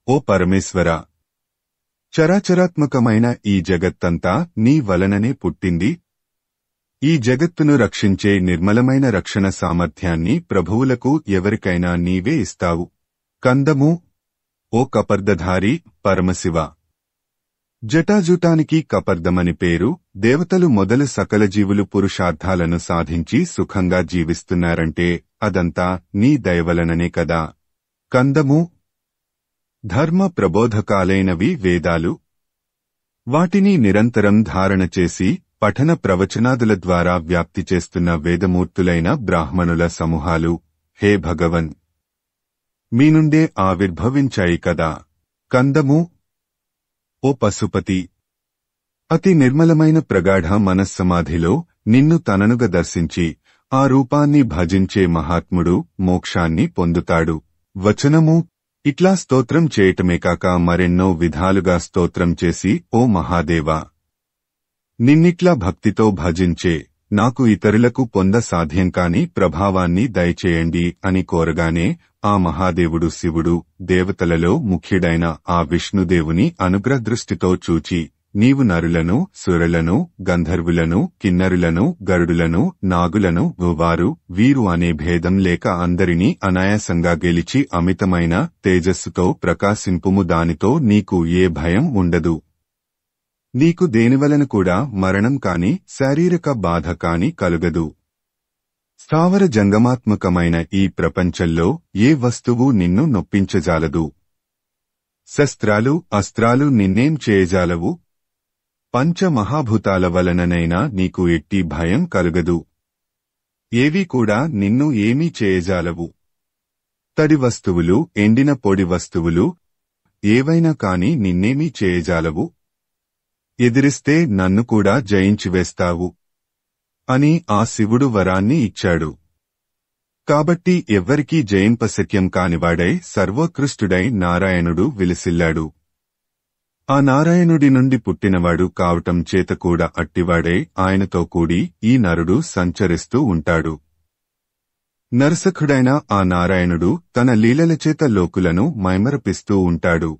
Speaker 1: ఓ పరమేశ్వర, చరాచరాత్మకమైన ఈ జగత్తంతా నీ వలననే పుట్టింది. ఈ జగత్తును రక్షించే నిర్మలమైన రక్షణ సామర్థ్యాన్ని ప్రభువులకు ఎవరికైనా నీవే ఇస్తావు. కందము, ఓ కపర్దధారి పరమశివ, జటాజూటానికి కపర్దమని పేరు. దేవతలు మొదలు సకల జీవులు పురుషార్థాలను సాధించి సుఖంగా జీవిస్తున్నారంటే అదంతా నీ దయవలననే కదా. కందము, ధర్మ ప్రబోధకాలైనవి వేదాలు. వాటిని నిరంతరం ధారణ చేసి పఠన ప్రవచనాదుల ద్వారా వ్యాప్తి చేస్తున్న వేదమూర్తులైన బ్రాహ్మణుల సమూహాలు హే భగవన్ మీ నుండే ఆవిర్భవించాయి కదా. కందము, ఓ పశుపతి, అతి నిర్మలమైన ప్రగాఢ మనస్సమాధిలో నిన్ను తననుగా దర్శించి ఆ రూపాన్ని భజించే మహాత్ముడు మోక్షాన్ని పొందుతాడు. వచనము, ఇట్లా స్తోత్రం చేయటమే కాక మరెన్నో విధాలుగా స్తోత్రం చేసి ఓ మహాదేవా, నిన్నిట్లా భక్తితో భజించే నాకు ఇతరులకు పొంద సాధ్యం కాని ప్రభావాన్ని దయచేయండి అని కోరగానే ఆ మహాదేవుడు శివుడు దేవతలలో ముఖ్యుడైన ఆ విష్ణుదేవుని అనుగ్రహదృష్టితో చూచి నీవు నరులను, సురులను, గంధర్వులను, కిన్నరులను, గరుడులను, నాగులను, వారు వీరు అనే భేదం లేక అందరినీ అనాయాసంగా గెలిచి అమితమైన తేజస్సుతో ప్రకాశింపుము. దానితో నీకు ఏ భయం ఉండదు. నీకు దేనివలన కూడా మరణం కాని శారీరక బాధ కాని కలుగదు. స్థావర జంగమాత్మకమైన ఈ ప్రపంచంలో ఏ వస్తువు నిన్ను నొప్పించజాలదు. శస్త్రాలు, అస్త్రాలు నిన్నేం చేయజాలవు. పంచమహాభూతాల వలననైనా నీకు ఎట్టి భయం కలుగదు. ఏవీ కూడా నిన్ను ఏమీ చేయజాలవు. తడి వస్తువులు, ఎండిన పొడి వస్తువులు ఏవైనా కాని నిన్నేమీ చేయజాలవు. ఎదిరిస్తే నన్ను కూడా జయించివేస్తావు అని ఆ శివుడు వరాన్ని ఇచ్చాడు. కాబట్టి ఎవ్వరికీ జయింపశక్యం కానివాడై సర్వోత్కృష్టుడై నారాయణుడు విలసిల్లాడు. ఆ నారాయణుడి నుండి పుట్టినవాడు కావటం చేత కూడా అట్టివాడై ఆయనతో కూడి ఈ నరుడు సంచరిస్తూ ఉంటాడు. నరసఖుడైన ఆ నారాయణుడు తన లీలలచేత లోకులను మైమరపిస్తూ ఉంటాడు.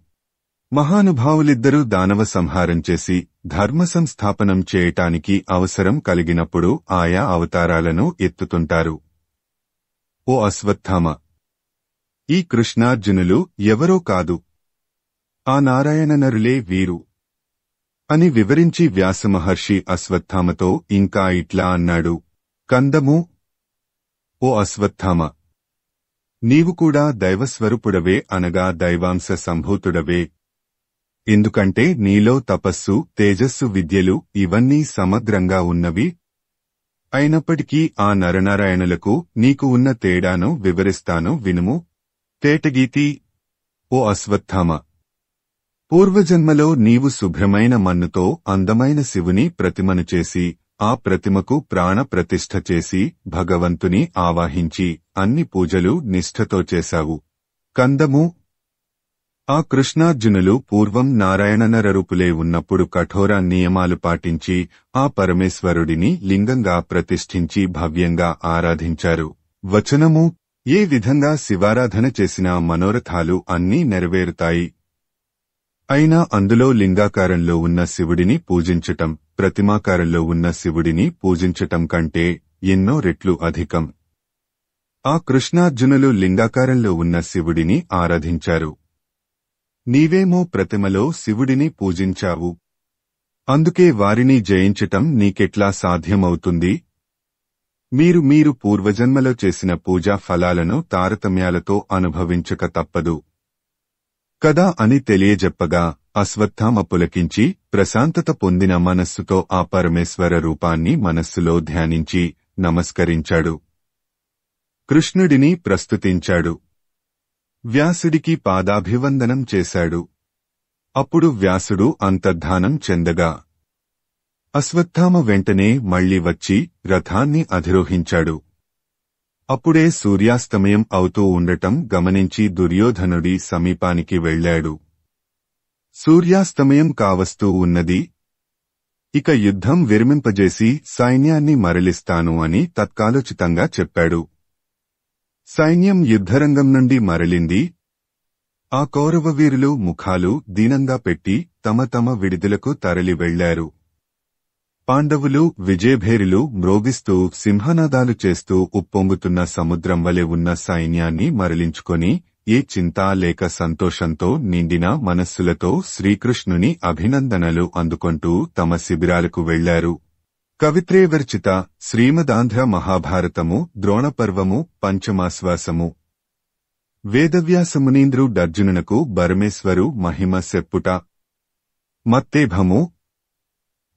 Speaker 1: మహానుభావులిద్దరూ దానవ సంహారం చేసి ధర్మ సంస్థాపనం చేయటానికి అవసరం కలిగినప్పుడు ఆయా అవతారాలను ఎత్తుతుంటారు. ఓ అశ్వత్థామ, ఈ కృష్ణార్జునులు ఎవరో కాదు, ఆ నారాయణ నరులే వీరు అని వివరించి వ్యాసమహర్షి అశ్వత్థామతో ఇంకా ఇట్లా అన్నాడు. కందము, ఓ అశ్వత్థామ, నీవు కూడా దైవస్వరూపుడవే అనగా దైవాంశ సంభూతుడవే. ఎందుకంటే నీలో తపస్సు, తేజస్సు, విద్యలు ఇవన్నీ సమగ్రంగా ఉన్నవి. అయినప్పటికీ ఆ నరనారాయణులకు నీకు ఉన్న తేడాను వివరిస్తాను వినుము. తేటగీతి, ఓ అశ్వత్థామ, పూర్వజన్మలో నీవు శుభ్రమైన మన్నుతో అందమైన శివుని ప్రతిమను చేసి ఆ ప్రతిమకు ప్రాణ ప్రతిష్ఠ చేసి భగవంతుని ఆవాహించి అన్ని పూజలు నిష్ఠతో చేశావు. కందము, ఆ కృష్ణార్జునులు పూర్వం నారాయణ నరరూపులే ఉన్నప్పుడు కఠోర నియమాలు పాటించి ఆ పరమేశ్వరుడిని లింగంగా ప్రతిష్ఠించి భవ్యంగా ఆరాధించారు. వచనము: ఏ విధంగా శివారాధన చేసినా మనోరథాలు అన్నీ నెరవేరుతాయి. అయినా అందులో లింగాకారంలో ఉన్న శివుడిని పూజించటం ప్రతిమాకారంలో ఉన్న శివుడిని పూజించటం కంటే ఎన్నో రెట్లు అధికం. ఆ కృష్ణార్జునులు లింగాకారంలో ఉన్న శివుడిని ఆరాధించారు. నీవేమో ప్రతిమలో శివుడిని పూజించావు. అందుకే వారిని జయించటం నీకెట్లా సాధ్యమవుతుంది? మీరు పూర్వజన్మలో చేసిన పూజా ఫలాలను తారతమ్యాలతో అనుభవించక తప్పదు కదా అని తెలియజెప్పగా అశ్వత్థామ పులకించి ప్రశాంతత పొందిన మనస్సుతో ఆ పరమేశ్వర రూపాన్ని మనస్సులో ధ్యానించి నమస్కరించాడు. కృష్ణుడిని ప్రస్తుతించాడు. వ్యాసుడికి పాదాభివందనం చేశాడు. అప్పుడు వ్యాసుడు అంతర్ధానం చెందగా అశ్వత్థామ వెంటనే మళ్లీ వచ్చి రథాన్ని అధిరోహించాడు. అప్పుడే సూర్యాస్తమయం అవుతూ ఉండటం గమనించి దుర్యోధనుడి సమీపానికి వెళ్లాడు. సూర్యాస్తమయం కావస్తూ ఉన్నది. ఇక యుద్ధం విరమింపజేసి సైన్యాన్ని మరలిస్తాను అని తత్కాలోచితంగా చెప్పాడు. సైన్యం యుద్ధరంగం నుండి మరలింది. ఆ కౌరవవీరులు ముఖాలు దీనంగా పెట్టి తమ తమ విడిదిలకు తరలి వెళ్లారు. పాండవులు విజయభేరులు మ్రోగిస్తూ సింహనాదాలు చేస్తూ ఉప్పొంగుతున్న సముద్రం వలె ఉన్న సైన్యాన్ని మరలించుకొని ఏ చింతా లేక సంతోషంతో నిండిన మనస్సులతో శ్రీకృష్ణుని అభినందనలు అందుకొంటూ తమ శిబిరాలకు వెళ్లారు. కవిత్రేవర్చిత శ్రీమదాంధ్ర మహాభారతము ద్రోణపర్వము పంచమాశ్వాసము. వేదవ్యాసమునీంద్రుడర్జునునకు బరమేశ్వరు మహిమ సెప్పుట. మత్తేభము.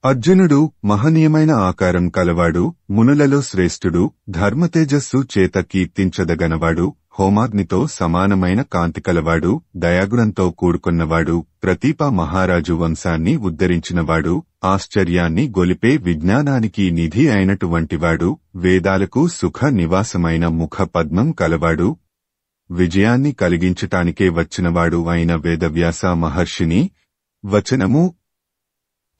Speaker 1: అర్జునుడు మహనీయమైన ఆకారం కలవాడు, మునులలో శ్రేష్ఠుడు, ధర్మతేజస్సు చేత కీర్తించదగనవాడు, హోమాగ్నితో సమానమైన కాంతి కలవాడు, దయాగుణంతో కూడుకున్నవాడు, ప్రతీప మహారాజు వంశాన్ని ఉద్ధరించినవాడు, ఆశ్చర్యాన్ని గొలిపే విజ్ఞానానికి నిధి అయినటువంటివాడు, వేదాలకు సుఖ నివాసమైన ముఖ పద్మం కలవాడు, విజయాన్ని కలిగించటానికే వచ్చినవాడు అయిన వేదవ్యాస మహర్షిని. వచనము: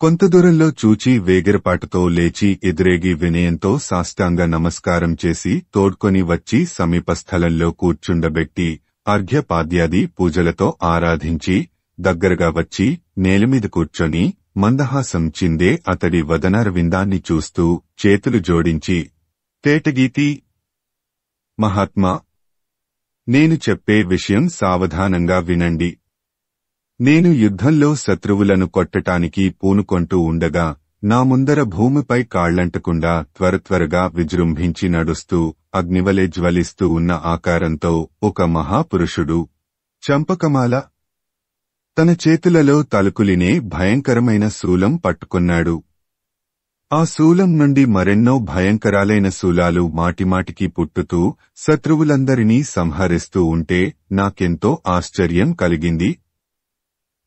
Speaker 1: కొంత దూరంలో చూచి వేగిరపాటుతో లేచి ఎదురేగి వినయంతో సాష్టాంగ నమస్కారం చేసి తోడ్కొని వచ్చి సమీపస్థలంలో కూర్చుండబెట్టి అర్ఘ్యపాద్యాది పూజలతో ఆరాధించి దగ్గరగా వచ్చి నేలమీద కూర్చొని మందహాసం చిందే అతడి వదనారవిందాన్ని చూస్తూ చేతులు జోడించి తేటగీతి: మహాత్మా, నేను చెప్పే విషయం సావధానంగా వినండి. నేను యుద్ధంలో శత్రువులను కొట్టటానికి పూనుకొంటూ ఉండగా నా ముందర భూమిపై కాళ్లంటకుండా త్వరత్వరగా విజృంభించి నడుస్తూ అగ్నివలె జ్వలిస్తూ ఉన్న ఆకారంతో ఒక మహాపురుషుడు చంపకమాల తన చేతులలో తలుకులినే భయంకరమైన శూలం పట్టుకున్నాడు. ఆ శూలం నుండి మరెన్నో భయంకరాలైన శూలాలు మాటిమాటికి పుట్టుతూ శత్రువులందరినీ సంహరిస్తూ ఉంటే నాకెంతో ఆశ్చర్యం కలిగింది.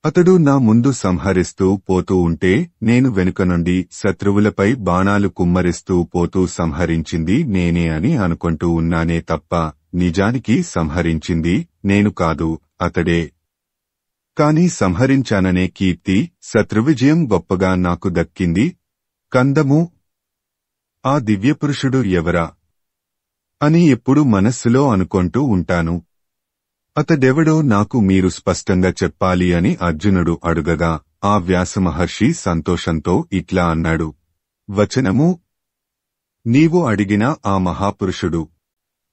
Speaker 1: అతడు నా ముందు సంహరిస్తూ పోతూ ఉంటే నేను వెనుక నుండి శత్రువులపై బాణాలు కుమ్మరిస్తూ పోతూ సంహరించింది నేనే అని అనుకుంటూ ఉన్నానే తప్ప నిజానికి సంహరించింది నేను కాదు, అతడే. కాని సంహరించాననే కీర్తి, శత్రువిజయం గొప్పగా నాకు దక్కింది. కందము: ఆ దివ్యపురుషుడు ఎవరా అని ఎప్పుడు మనస్సులో అనుకొంటూ ఉంటాను. అతడెవడో నాకు మీరు స్పష్టంగా చెప్పాలి అని అర్జునుడు అడుగగా ఆ వ్యాసమహర్షి సంతోషంతో ఇట్లా అన్నాడు. వచనము: నీవు అడిగిన ఆ మహాపురుషుడు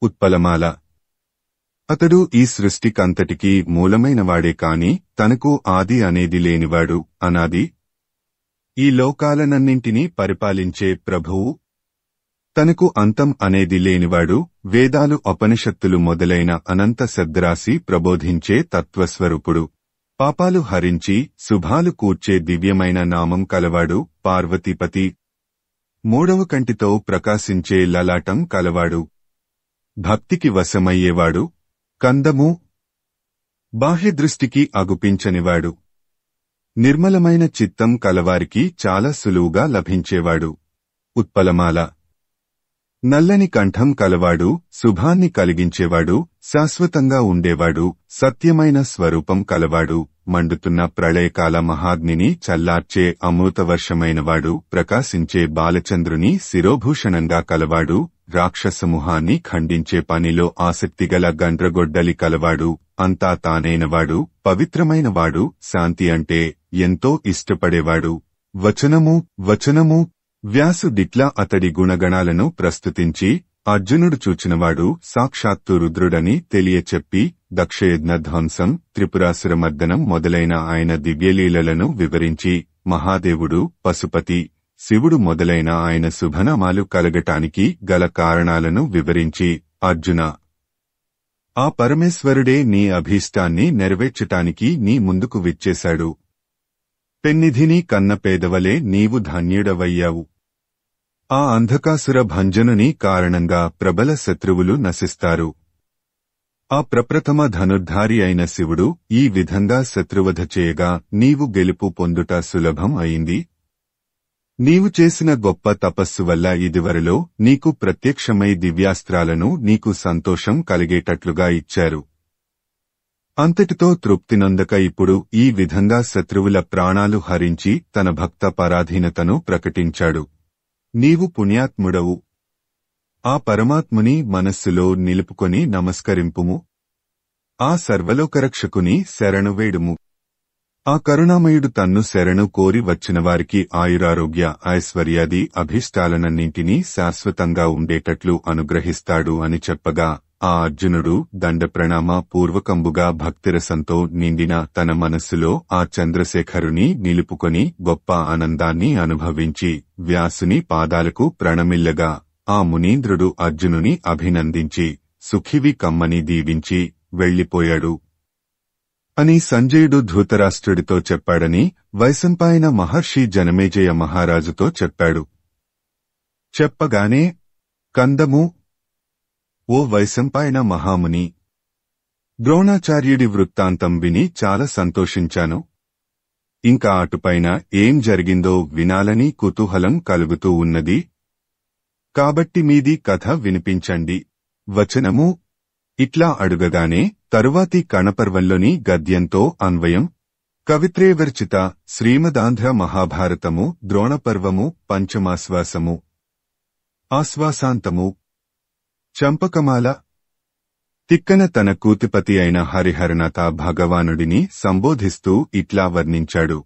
Speaker 1: ఉత్పలమాల. అతడు ఈ సృష్టికంతటికీ మూలమైనవాడే కాని తనకు ఆది అనేది లేనివాడు, అనాది. ఈ లోకాలనన్నింటినీ పరిపాలించే ప్రభువు. తనకు అంతం అనేది లేనివాడు, వేదాలు ఉపనిషత్తులు మొదలైన అనంత శబ్దరాశి ప్రబోధించే తత్వస్వరూపుడు. పాపాలు హరించి శుభాలు కూర్చే దివ్యమైన నామం కలవాడు, పార్వతీపతి. మూడవ కంటితో ప్రకాశించే లలాటం కలవాడు, భక్తికి వశమయ్యేవాడు. కందము: బాహ్యదృష్టికి అగుపించనివాడు, నిర్మలమైన చిత్తం కలవారికి చాలా సులువుగా లభించేవాడు. ఉత్పలమాల: నల్లని కంఠం కలవాడు, శుభాన్ని కలిగించేవాడు, శాశ్వతంగా ఉండేవాడు, సత్యమైన స్వరూపం కలవాడు, మండుతున్న ప్రళయకాల మహాగ్నిని చల్లార్చే అమృతవర్షమైనవాడు, ప్రకాశించే బాలచంద్రుని శిరోభూషణంగా కలవాడు, రాక్షసమూహాన్ని ఖండించే పనిలో ఆసక్తిగల గండ్రగొడ్డలి కలవాడు, అంతా తానైనవాడు, పవిత్రమైనవాడు, శాంతి అంటే ఎంతో ఇష్టపడేవాడు. వచనము వ్యాసుడిట్లా అతడి గుణగణాలను ప్రస్తుతించి, అర్జునుడు చూచినవాడు సాక్షాత్తు రుద్రుడని తెలియచెప్పి, దక్షయజ్ఞ ధ్వంసం, త్రిపురాసురమర్దనం మొదలైన ఆయన దివ్యలీలలను వివరించి, మహాదేవుడు, పశుపతి, శివుడు మొదలైన ఆయన శుభనామాలు కలగటానికి గల కారణాలను వివరించి, అర్జున, ఆ పరమేశ్వరుడే నీ అభీష్టాన్ని నెరవేర్చటానికి నీ ముందుకు విచ్చేశాడు. పెన్నిధిని కన్న పేదవలే నీవు ధన్యుడవయ్యావు. ఆ అంధకాసుర భంజనుని కారణంగా ప్రబల శత్రువులు నశిస్తారు. ఆ ప్రప్రథమ ధనుర్ధారి అయిన శివుడు ఈ విధంగా శత్రువధ చేయగా నీవు గెలుపు పొందుట సులభం అయింది. నీవు చేసిన గొప్ప తపస్సు వల్ల ఇదివరలో నీకు ప్రత్యక్షమై దివ్యాస్త్రాలను నీకు సంతోషం కలిగేటట్లుగా ఇచ్చారు. అంతటితో తృప్తినొందక ఇప్పుడు ఈ విధంగా శత్రువుల ప్రాణాలు హరించి తన భక్త పరాధీనతను ప్రకటించాడు. నీవు పుణ్యాత్ముడవు. ఆ పరమాత్ముని మనస్సులో నిలుపుకొని నమస్కరింపుము. ఆ సర్వలోకరక్షకుని శరణువేడుము. ఆ కరుణామయుడు తన్ను శరణు కోరి వచ్చినవారికి ఆయురారోగ్య ఐశ్వర్యాది అభీష్టాలనన్నింటినీ శాశ్వతంగా ఉండేటట్లు అనుగ్రహిస్తాడు అని చెప్పగా, ఆ అర్జునుడు దండప్రణామ పూర్వకంబుగా భక్తిరసంతో నిండిన తన మనస్సులో ఆ చంద్రశేఖరుని నిలుపుకొని గొప్ప ఆనందాన్ని అనుభవించి వ్యాసుని పాదాలకు ప్రణమిల్లగా, ఆ మునీంద్రుడు అర్జునుని అభినందించి సుఖివి కమ్మని దీవించి వెళ్లిపోయాడు అని సంజయుడు ధృతరాష్ట్రుడితో చెప్పాడని వైశంపాయన మహర్షి జనమేజయ మహారాజుతో చెప్పాడు. చెప్పగానే, కందము, ఓ వైశంపాయన మహాముని, ద్రోణాచార్యుడి వృత్తాంతం విని చాలా సంతోషించాను. ఇంకా అటుపైన ఏం జరిగిందో వినాలని కుతూహలం కలుగుతూ ఉన్నది. కాబట్టి మీది కథ వినిపించండి. వచనము ఇట్లా అడుగగానే తరువాతి కణపర్వంలోని గద్యంతో అన్వయం. కవిత్రేవర్చిత శ్రీమదాంధ్ర మహాభారతము ద్రోణపర్వము పంచమాశ్వాసము. ఆశ్వాసాంతము. చంపకమాల. తిక్కన తన కూతిపతి అయిన హరిహరనాథ భగవానుడిని సంబోధిస్తూ ఇట్లా వర్ణించాడు.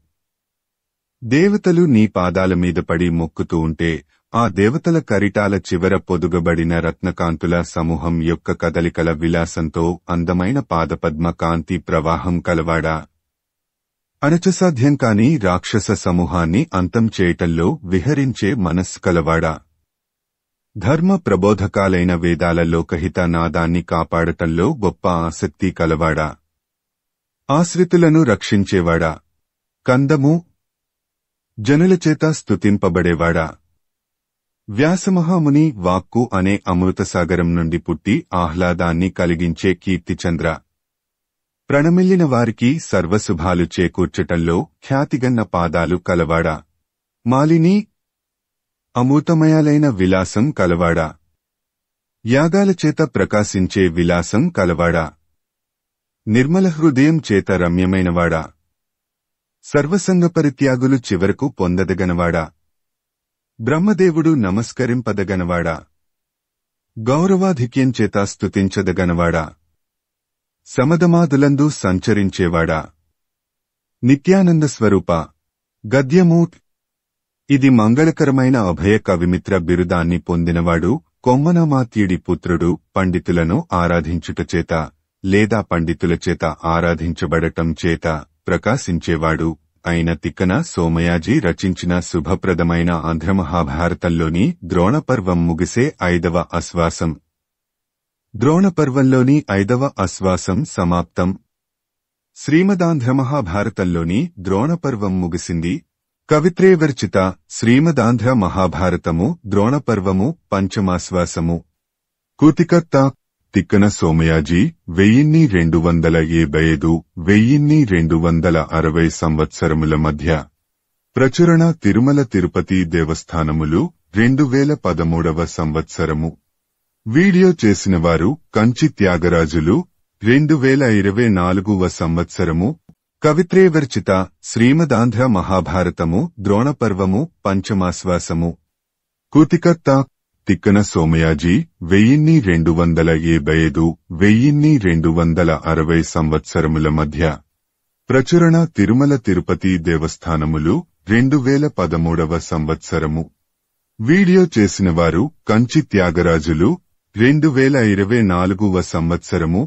Speaker 1: దేవతలు నీ పాదాల మీద పడి మొక్కుతూ ఉంటే, ఆ దేవతల కరిటాల చివర పొదుగబడిన రత్నకాంతుల సమూహం యొక్క కదలికల విలాసంతో అందమైన పాదపద్మ కాంతి ప్రవాహం కలవాడా, అణచసాధ్యం కాని రాక్షస సమూహాన్ని అంతం చేయటంలో విహరించే మనస్సు కలవాడా, ధర్మ ప్రబోధకాలైన వేదాల లోకహిత నాదాన్ని కాపాడటంలో గొప్ప ఆసక్తి కలవాడా, ఆశ్రితులను రక్షించేవాడా, కందము, జనులచేత స్తుతింపబడేవాడా, వ్యాసమహాముని వాక్కు అనే అమృతసాగరం నుండి పుట్టి ఆహ్లాదాన్ని కలిగించే కీర్తిచంద్ర, ప్రణమిల్లిన వారికి సర్వశుభాలు చేకూర్చటంలో ఖ్యాతిగన్న పాదాలు కలవాడా, మాలిని, అమృతమయాలైన విలాసం కలవాడా, యాగాల చేత ప్రకాశించే విలాసం కలవాడా, నిర్మల హృదయం చేత రమ్యమైనవాడా, సర్వసంగ పరిత్యాగులు చివరకు పొందదగనవాడా, బ్రహ్మదేవుడు నమస్కరింపదగనవాడా, గౌరవాధిక్యం చేత స్తుతించదగనవాడా, సమదమాదులందు సంచరించేవాడా, నిత్యానంద స్వరూప. గద్యము ఇది మంగళకరమైన అభయ కవిమిత్ర బిరుదాన్ని పొందినవాడు, కొమ్మనమాత్యుడి పుత్రుడు, పండితులను ఆరాధించుట చేత లేదా పండితుల చేత ఆరాధించబడటం చేత ప్రకాశించేవాడు అయిన తిక్కన సోమయాజీ రచించిన శుభప్రదమైన ఆంధ్రమహాభారతంలోని ద్రోణపర్వం ముగిసే 5వ ఆశ్వాసం. ద్రోణపర్వంలోని 5వ ఆశ్వాసం సమాప్తం. శ్రీమదాంధ్రమహాభారతంలోని ద్రోణపర్వం ముగిసింది. కవిత్రేవర్చిత శ్రీమదాంధ్ర మహాభారతము ద్రోణపర్వము పంచమాశ్వాసము. కృతికర్త తిక్కన సోమయాజీ 1275 1260 సంవత్సరముల మధ్య ప్రచురణ తిరుమల తిరుపతి దేవస్థానములు 2013వ సంవత్సరము. వీడియో చేసినవారు కంచి త్యాగరాజులు 2024వ సంవత్సరము. కవిత్రేవర్చిత శ్రీమదాంధ్ర మహాభారతము ద్రోణపర్వము పంచమాశ్వాసము. కూతికర్త తిక్కన సోమయాజీ 1275–1260 సంవత్సరముల మధ్య. ప్రచురణ తిరుమల తిరుపతి దేవస్థానములు 2013వ సంవత్సరము. వీడియో చేసినవారు కంచి త్యాగరాజులు 2024వ సంవత్సరము.